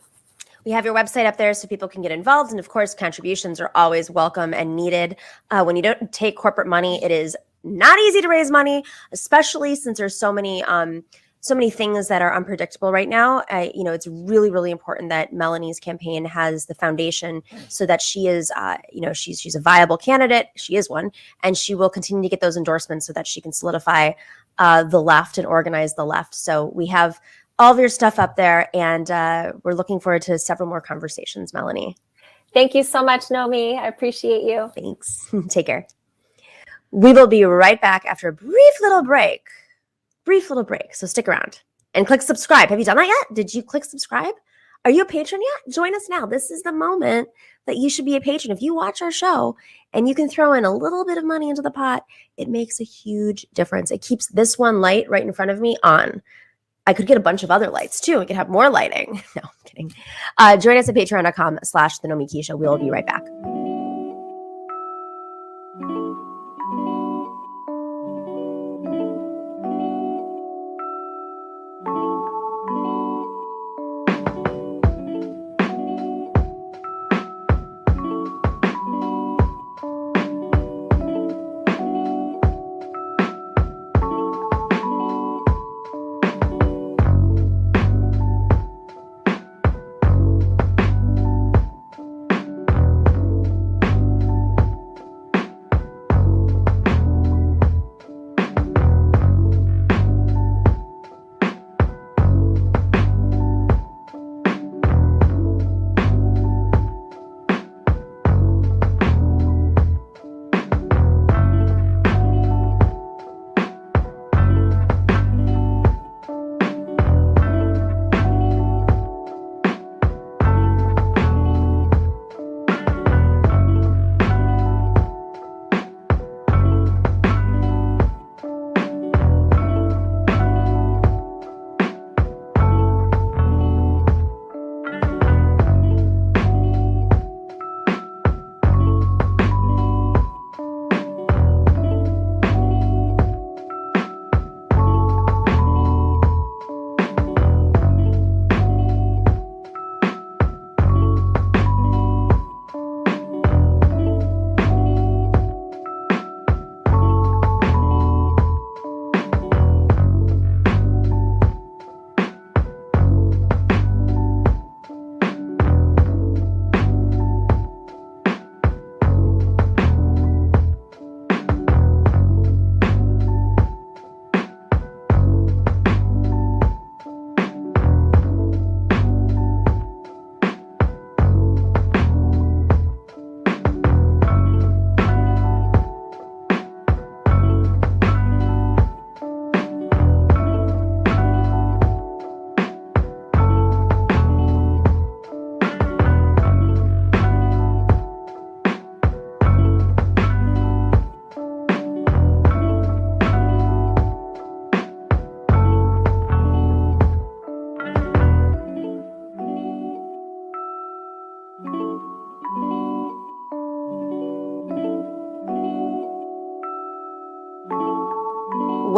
We have your website up there so people can get involved. And of course, contributions are always welcome and needed. When you don't take corporate money, it is not easy to raise money, especially since there's so many things that are unpredictable right now. It's really, really important that Melanie's campaign has the foundation so that she is, she's a viable candidate. She is one, and she will continue to get those endorsements so that she can solidify the left and organize the left. So we have all of your stuff up there, and we're looking forward to several more conversations, Melanie. Thank you so much, Nomi. I appreciate you. Thanks. Take care. We will be right back after a brief little break. So stick around and click subscribe. Have you done that yet? Did you click subscribe? Are you a patron yet? Join us now. This is the moment that you should be a patron. If you watch our show and you can throw in a little bit of money into the pot, it makes a huge difference. It keeps this one light right in front of me on. I could get a bunch of other lights too. We could have more lighting. No, I'm kidding. Join us at patreon.com/The Nomiki Show. We will be right back.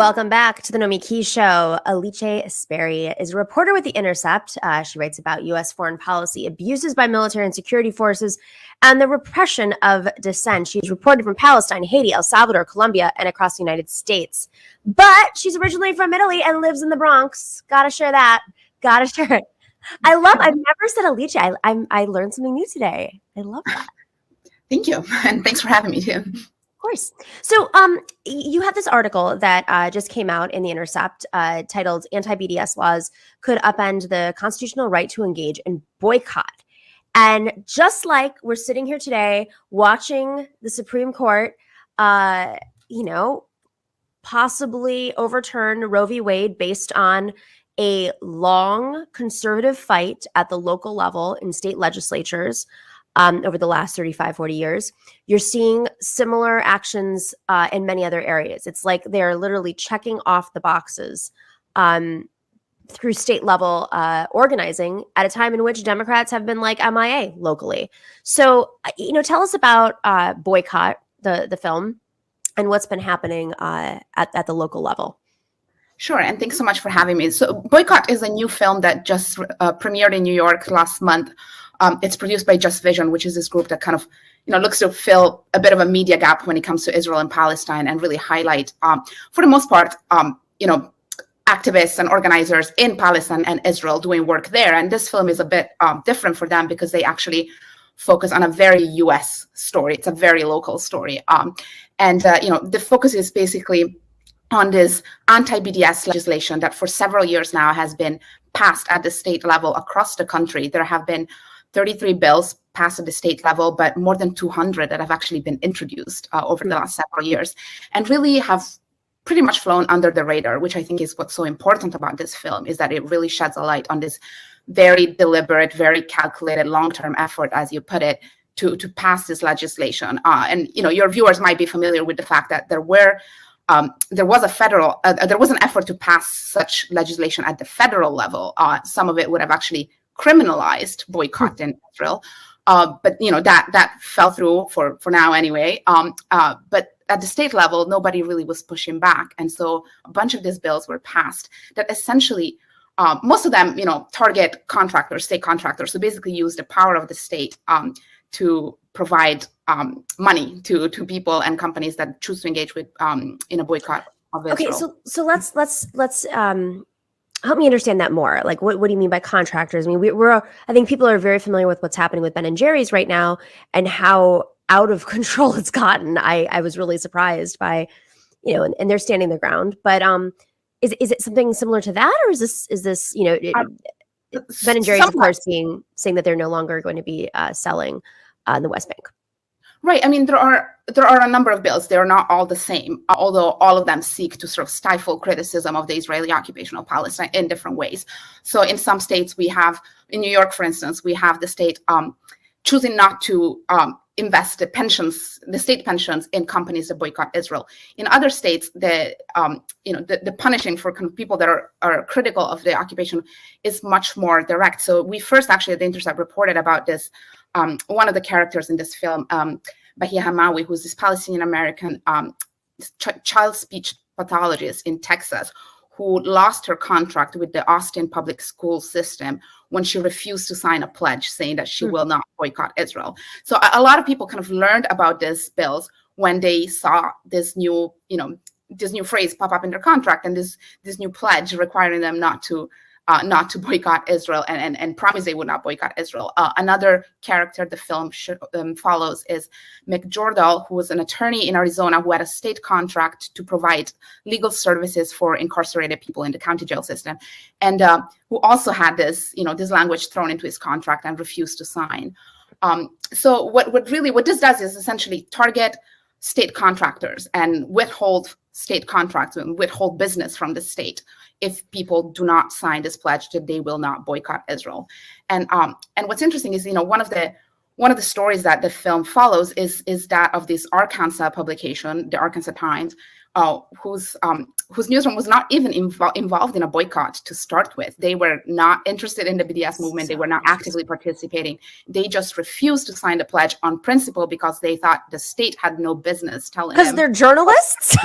Welcome back to the Nomiki Show. Alice Speri is a reporter with The Intercept. She writes about U.S. foreign policy abuses by military and security forces and the repression of dissent. She's reported from Palestine, Haiti, El Salvador, Colombia, and across the United States. But she's originally from Italy and lives in the Bronx. Gotta share that. Gotta share it. I've never said Alice. I learned something new today. I love that. Thank you. And thanks for having me too. Of course. So you have this article that just came out in The Intercept titled Anti-BDS Laws Could Upend the Constitutional Right to Engage in Boycott. And just like we're sitting here today watching the Supreme Court, possibly overturn Roe v. Wade based on a long conservative fight at the local level in state legislatures, over the last 35, 40 years, you're seeing similar actions in many other areas. It's like they're literally checking off the boxes through state level organizing at a time in which Democrats have been like MIA locally. So, tell us about Boycott, the film, and what's been happening at the local level. Sure, and thanks so much for having me. So Boycott is a new film that just premiered in New York last month. It's produced by JustVision, which is this group that kind of, looks to fill a bit of a media gap when it comes to Israel and Palestine and really highlight, for the most part, activists and organizers in Palestine and Israel doing work there. And this film is a bit different for them because they actually focus on a very U.S. story. It's a very local story. The focus is basically on this anti-BDS legislation that for several years now has been passed at the state level across the country. There have been 33 bills passed at the state level, but more than 200 that have actually been introduced over the last several years and really have pretty much flown under the radar, which I think is what's so important about this film, is that it really sheds a light on this very deliberate, very calculated long-term effort, as you put it, to pass this legislation. Your viewers might be familiar with the fact that there was an effort to pass such legislation at the federal level. Some of it would have actually criminalized boycott in Israel, but that fell through for now anyway. But at the state level, nobody really was pushing back, and so a bunch of these bills were passed that essentially, most of them, target contractors, state contractors, so basically use the power of the state to provide money to people and companies that choose to engage with in a boycott of Israel. Okay, so let's help me understand that more. Like, what do you mean by contractors? I mean, I think people are very familiar with what's happening with Ben & Jerry's right now and how out of control it's gotten. I was really surprised by, and they're standing their ground. But is it something similar to that, or is this Ben & Jerry's, of course, saying that they're no longer going to be selling in the West Bank? Right. I mean, there are a number of bills. They are not all the same, although all of them seek to sort of stifle criticism of the Israeli occupation of Palestine in different ways. So in some states, we have, in New York, for instance, we have the state choosing not to invest the state pensions in companies that boycott Israel. In other states, the punishing for people that are critical of the occupation is much more direct. So we first actually at The Intercept reported about this. One of the characters in this film, Bahia Hamawi, who's this Palestinian-American child speech pathologist in Texas, who lost her contract with the Austin public school system when she refused to sign a pledge saying that she will not boycott Israel. So a lot of people kind of learned about these bills when they saw this new phrase pop up in their contract and this new pledge requiring them not to boycott Israel and promise they would not boycott Israel. Another character the film follows is Mick Jordahl, who was an attorney in Arizona who had a state contract to provide legal services for incarcerated people in the county jail system, and who also had this language thrown into his contract and refused to sign. So what this does is essentially target state contractors and withhold state contracts and withhold business from the state if people do not sign this pledge that they will not boycott Israel. And what's interesting is, one of the stories that the film follows is that of this Arkansas publication, the Arkansas Times, whose whose newsroom was not even involved in a boycott to start with. They were not interested in the BDS movement. They were not actively participating. They just refused to sign the pledge on principle because they thought the state had no business telling them. Because they're journalists?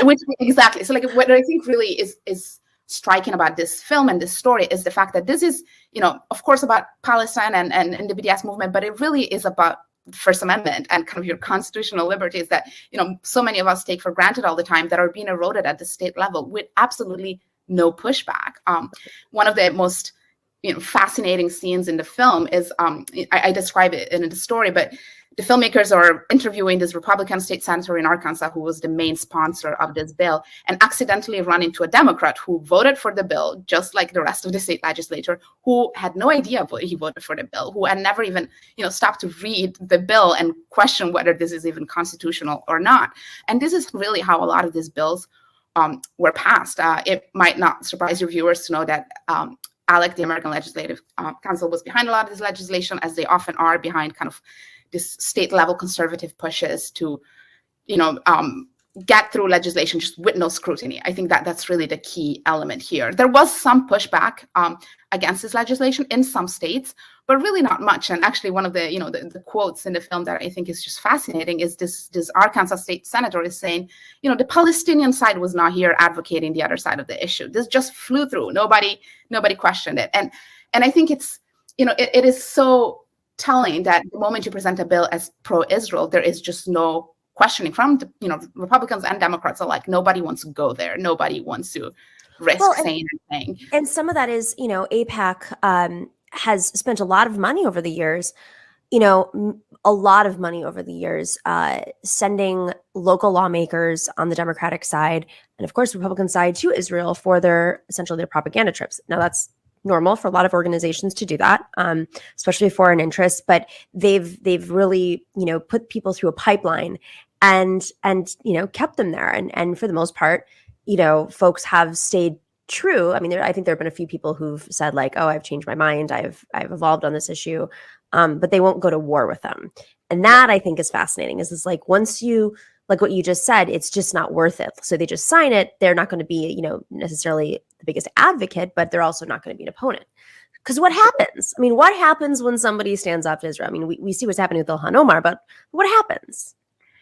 Which exactly. So like what I think really is striking about this film and this story is the fact that this is, of course, about Palestine and the BDS movement, but it really is about First Amendment and kind of your constitutional liberties that, so many of us take for granted all the time that are being eroded at the state level with absolutely no pushback. One of the most, fascinating scenes in the film is, I describe it in the story, but the filmmakers are interviewing this Republican state senator in Arkansas who was the main sponsor of this bill and accidentally run into a Democrat who voted for the bill, just like the rest of the state legislature, who had no idea he voted for the bill, who had never even, stopped to read the bill and question whether this is even constitutional or not. And this is really how a lot of these bills were passed. It might not surprise your viewers to know that ALEC, the American Legislative Council, was behind a lot of this legislation, as they often are behind kind of this state level conservative pushes to, get through legislation just with no scrutiny. I think that that's really the key element here. There was some pushback against this legislation in some states, but really not much. And actually, one of the the quotes in the film that I think is just fascinating is this Arkansas state senator is saying, the Palestinian side was not here advocating the other side of the issue. This just flew through. Nobody questioned it. And I think it's it is so telling that the moment you present a bill as pro-Israel, there is just no questioning from Republicans and Democrats alike. Nobody wants to go there. Nobody wants to risk saying anything. And some of that is, AIPAC has spent a lot of money over the years, sending local lawmakers on the Democratic side and, of course, Republican side to Israel for their propaganda trips. Now, that's normal for a lot of organizations to do that, especially foreign interests, but they've really, put people through a pipeline and kept them there. And for the most part, folks have stayed true. I mean, I think there have been a few people who've said like, oh, I've changed my mind. I've evolved on this issue, but they won't go to war with them. And that I think is fascinating is like, once you, like what you just said, it's just not worth it. So they just sign it. They're not going to be, necessarily the biggest advocate, but they're also not going to be an opponent. Because what happens? I mean, what happens when somebody stands up to Israel? I mean, we see what's happening with Ilhan Omar, but what happens?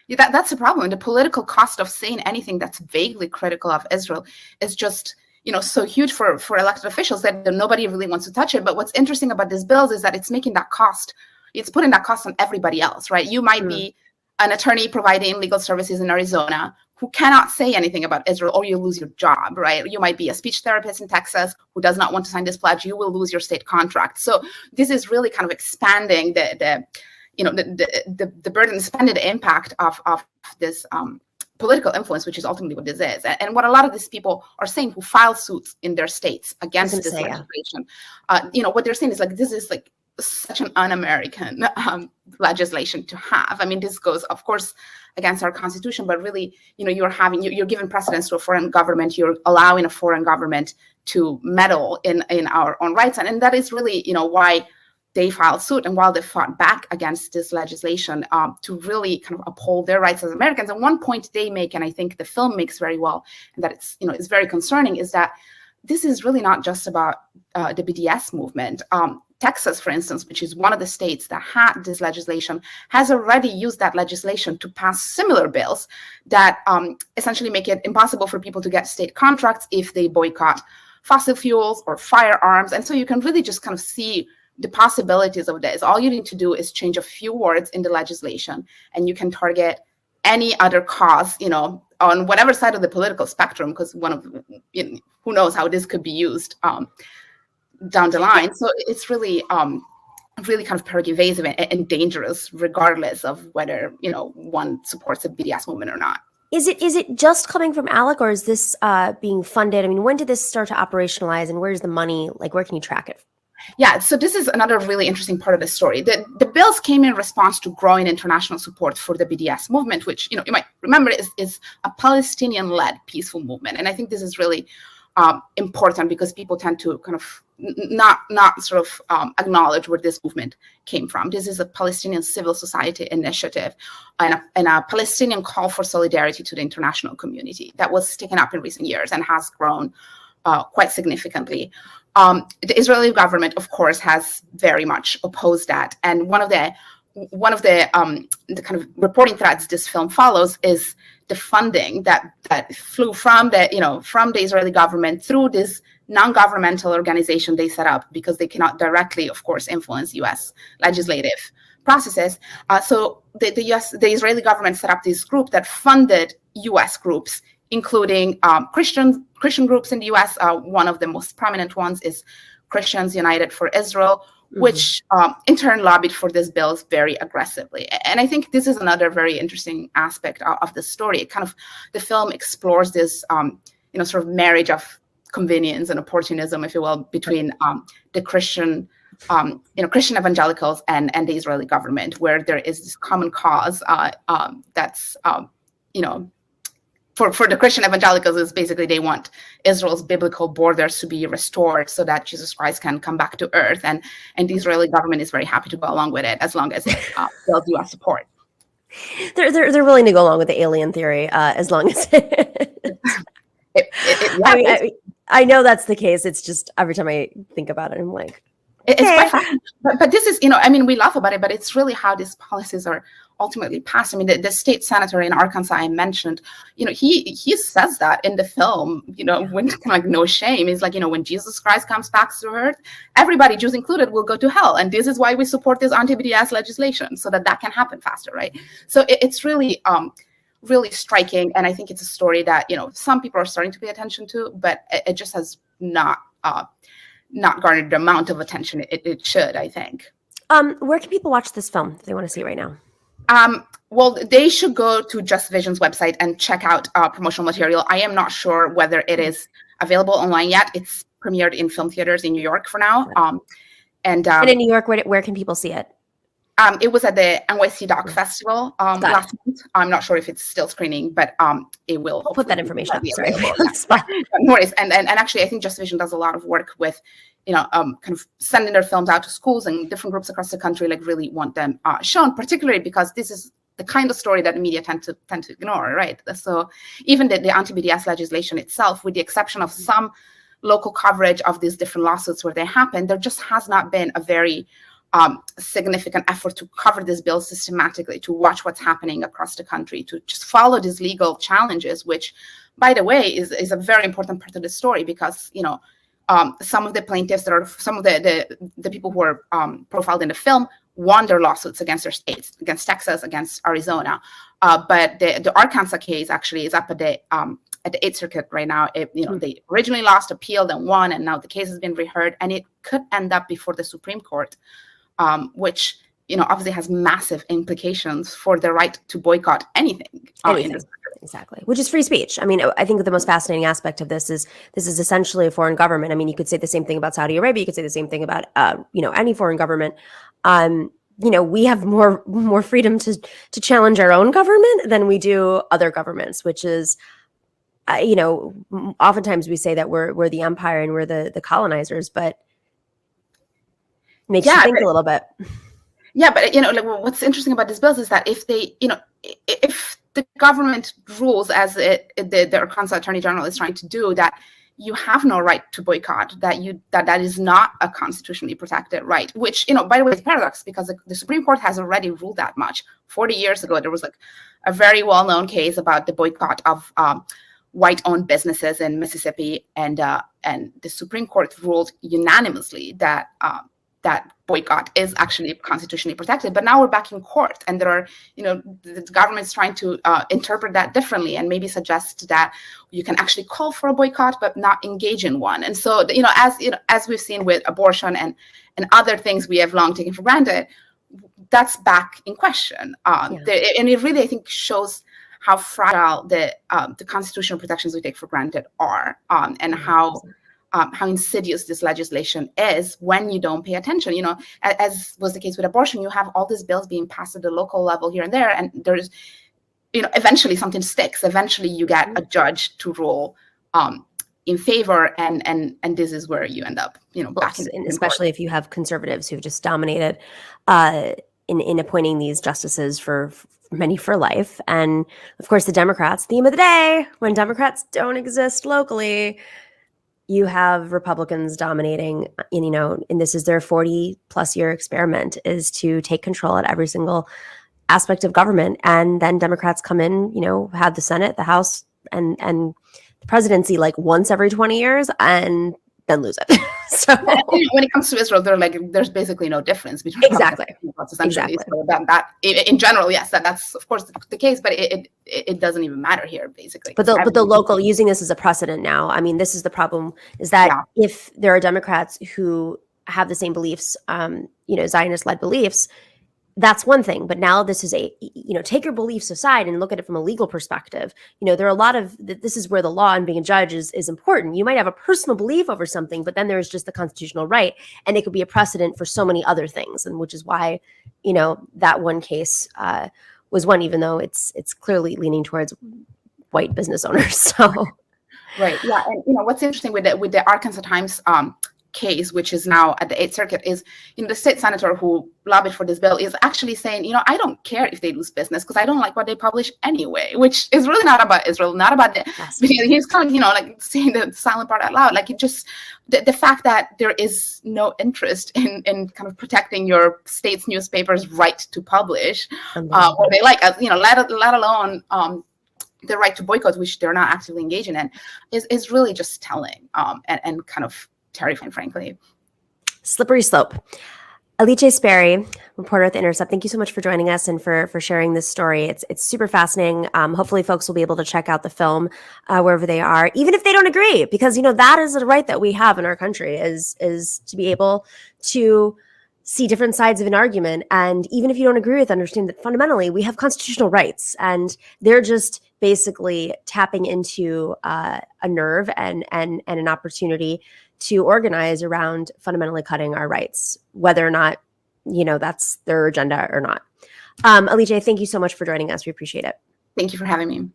Yeah, that's the problem. The political cost of saying anything that's vaguely critical of Israel is just, so huge for elected officials that nobody really wants to touch it. But what's interesting about these bills is that it's putting that cost on everybody else, right? You might be an attorney providing legal services in Arizona who cannot say anything about Israel, or you lose your job, right? You might be a speech therapist in Texas who does not want to sign this pledge. You will lose your state contract. So this is really kind of expanding the burden, expanding the impact of this political influence, which is ultimately what this is. And what a lot of these people are saying who file suits in their states against this legislation, what they're saying is like, this is like such an un-American legislation to have. I mean, this goes, of course, against our constitution, but really, you're giving precedence to a foreign government. You're allowing a foreign government to meddle in our own rights. And that is really, why they filed suit and while they fought back against this legislation to really kind of uphold their rights as Americans. And one point they make, and I think the film makes very well, and that it's very concerning, is that this is really not just about the BDS movement. Texas, for instance, which is one of the states that had this legislation, has already used that legislation to pass similar bills that essentially make it impossible for people to get state contracts if they boycott fossil fuels or firearms. And so you can really just kind of see the possibilities of this. All you need to do is change a few words in the legislation, and you can target any other cause, on whatever side of the political spectrum, because who knows how this could be used down the line. So it's really really kind of pervasive and dangerous, regardless of whether one supports the BDS movement or not. Is it just coming from ALEC, or is this being funded? I mean, when did this start to operationalize, and where's the money? Like, where can you track it? Yeah, so this is another really interesting part of the story. The bills came in response to growing international support for the BDS movement, which you might remember is a Palestinian-led peaceful movement. And I think this is really important because people tend to kind of not sort of acknowledge where this movement came from. This is a Palestinian civil society initiative and a Palestinian call for solidarity to the international community that was taken up in recent years and has grown quite significantly. The Israeli government, of course, has very much opposed that. And one of the kind of reporting threads this film follows is the funding that flew from the Israeli government through this non-governmental organization they set up because they cannot directly, of course, influence U.S. legislative processes. So the Israeli government set up this group that funded U.S. groups, including Christian groups in the U.S. One of the most prominent ones is Christians United for Israel, which in turn lobbied for these bills very aggressively. And I think this is another very interesting aspect of the story. The film explores this, sort of marriage of convenience and opportunism, if you will, between the Christian evangelicals and the Israeli government, where there is this common cause that's, for the Christian evangelicals is basically they want Israel's biblical borders to be restored so that Jesus Christ can come back to earth. And the Israeli government is very happy to go along with it as long as it builds U.S. support. They're willing to go along with the alien theory as long as I know that's the case. It's just every time I think about it, I'm like, it's quite fun. But this is, we laugh about it, but it's really how these policies are ultimately passed. I mean, the state senator in Arkansas I mentioned, he says that in the film, when like no shame. He's like, when Jesus Christ comes back to earth, everybody, Jews included, will go to hell. And this is why we support this anti-BDS legislation so that can happen faster, right? So it's really, really striking. And I think it's a story that, some people are starting to pay attention to, but it just has not garnered the amount of attention it should, I think. Where can people watch this film if they want to see it right now? Well, they should go to JustVision's website and check out promotional material. I am not sure whether it is available online yet. It's premiered in film theaters in New York for now. And in New York, where can people see it? It was at the NYC Doc Festival last month. I'm not sure if it's still screening, but it will. I'll put that information up. Sorry. No worries. And actually, I think JustVision does a lot of work with, kind of sending their films out to schools and different groups across the country, like really want them shown, particularly because this is the kind of story that the media tend to ignore, right? So even the anti-BDS legislation itself, with the exception of some local coverage of these different lawsuits where they happen, there just has not been a very significant effort to cover this bill systematically, to watch what's happening across the country, to just follow these legal challenges, which, by the way, is a very important part of the story because, some of the plaintiffs some of the people who are profiled in the film won their lawsuits against their states, against Texas, against Arizona. But the Arkansas case actually is up at the 8th Circuit right now. They originally lost, appealed, and won, and now the case has been reheard, and it could end up before the Supreme Court, which obviously has massive implications for the right to boycott anything. Exactly, which is free speech. I mean, I think the most fascinating aspect of this is essentially a foreign government. I mean, you could say the same thing about Saudi Arabia. You could say the same thing about any foreign government. We have more freedom to challenge our own government than we do other governments, which is, oftentimes we say that we're the empire and we're the colonizers, but makes you think a little bit. Yeah, but what's interesting about these bills is that if they, if the government rules as the Arkansas Attorney General is trying to do, that you have no right to boycott, that is not a constitutionally protected right, which, by the way, is a paradox because the Supreme Court has already ruled that much. 40 years ago, there was a very well-known case about the boycott of white-owned businesses in Mississippi, and the Supreme Court ruled unanimously that that boycott is actually constitutionally protected. But now we're back in court, and there are, the government's trying to interpret that differently and maybe suggest that you can actually call for a boycott but not engage in one. And so, as we've seen with abortion and other things we have long taken for granted, that's back in question. And it really, I think, shows how fragile the constitutional protections we take for granted are, and how insidious this legislation is when you don't pay attention. As was the case with abortion, you have all these bills being passed at the local level here and there, and there's, eventually something sticks. Eventually you get a judge to rule in favor, and this is where you end up, back in especially if you have conservatives who've just dominated in appointing these justices for many for life. And of course, the Democrats, theme of the day, when Democrats don't exist locally, you have Republicans dominating, and this is their 40 plus year experiment, is to take control at every single aspect of government. And then Democrats come in, have the Senate, the House, and the presidency like once every 20 years and then lose it. So when it comes to Israel, there's basically no difference between exactly. Essentially. So that in general, yes, that's of course the case, but it doesn't even matter here, basically. But the local, using this as a precedent now, I mean, this is the problem, is that if there are Democrats who have the same beliefs, Zionist-led beliefs, that's one thing. But now this is take your beliefs aside and look at it from a legal perspective. There are a lot of, this is where the law and being a judge is important. You might have a personal belief over something, but then there's just the constitutional right. And it could be a precedent for so many other things. And which is why, that one case was one, even though it's clearly leaning towards white business owners. So. Right. Yeah. And, what's interesting with the Arkansas Times case, which is now at the 8th Circuit, is the state senator who lobbied for this bill is actually saying, I don't care if they lose business because I don't like what they publish anyway, which is really not about Israel, not about the, he's kind of, like saying the silent part out loud. Like it just, the fact that there is no interest in kind of protecting your state's newspaper's right to publish what they like, let alone the right to boycott, which they're not actively engaging in, is really just telling and kind of terrifying, frankly. Slippery slope. Alice Speri, reporter at The Intercept, thank you so much for joining us and for sharing this story. It's super fascinating. Hopefully folks will be able to check out the film wherever they are, even if they don't agree, because that is a right that we have in our country, is to be able to see different sides of an argument. And even if you don't agree with, understand that fundamentally we have constitutional rights, and they're just basically tapping into a nerve and an opportunity to organize around fundamentally cutting our rights, whether or not, that's their agenda or not. Alice, thank you so much for joining us. We appreciate it. Thank you for having me.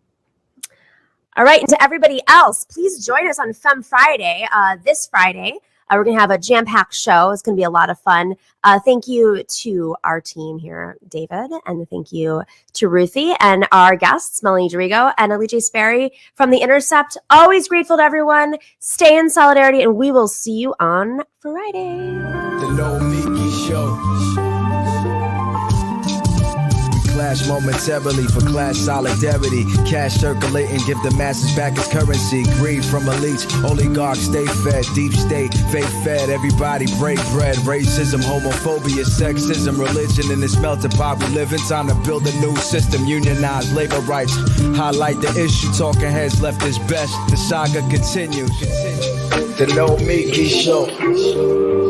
All right. And to everybody else, please join us on Femme Friday, this Friday. We're going to have a jam-packed show. It's going to be a lot of fun. Thank you to our team here, David, and thank you to Ruthie and our guests, Melanie D'Arrigo and Alice Speri from The Intercept. Always grateful to everyone. Stay in solidarity, and we will see you on Friday. The Nomiki Show. Clash momentarily for clash solidarity. Cash circulating, give the masses back its currency. Greed from elites, oligarchs stay fed. Deep state, fake fed, everybody break bread. Racism, homophobia, sexism, religion in this melting pot we live in. Time to build a new system, unionize labor rights. Highlight the issue, talking heads left is best. The saga continues. The Nomiki Show.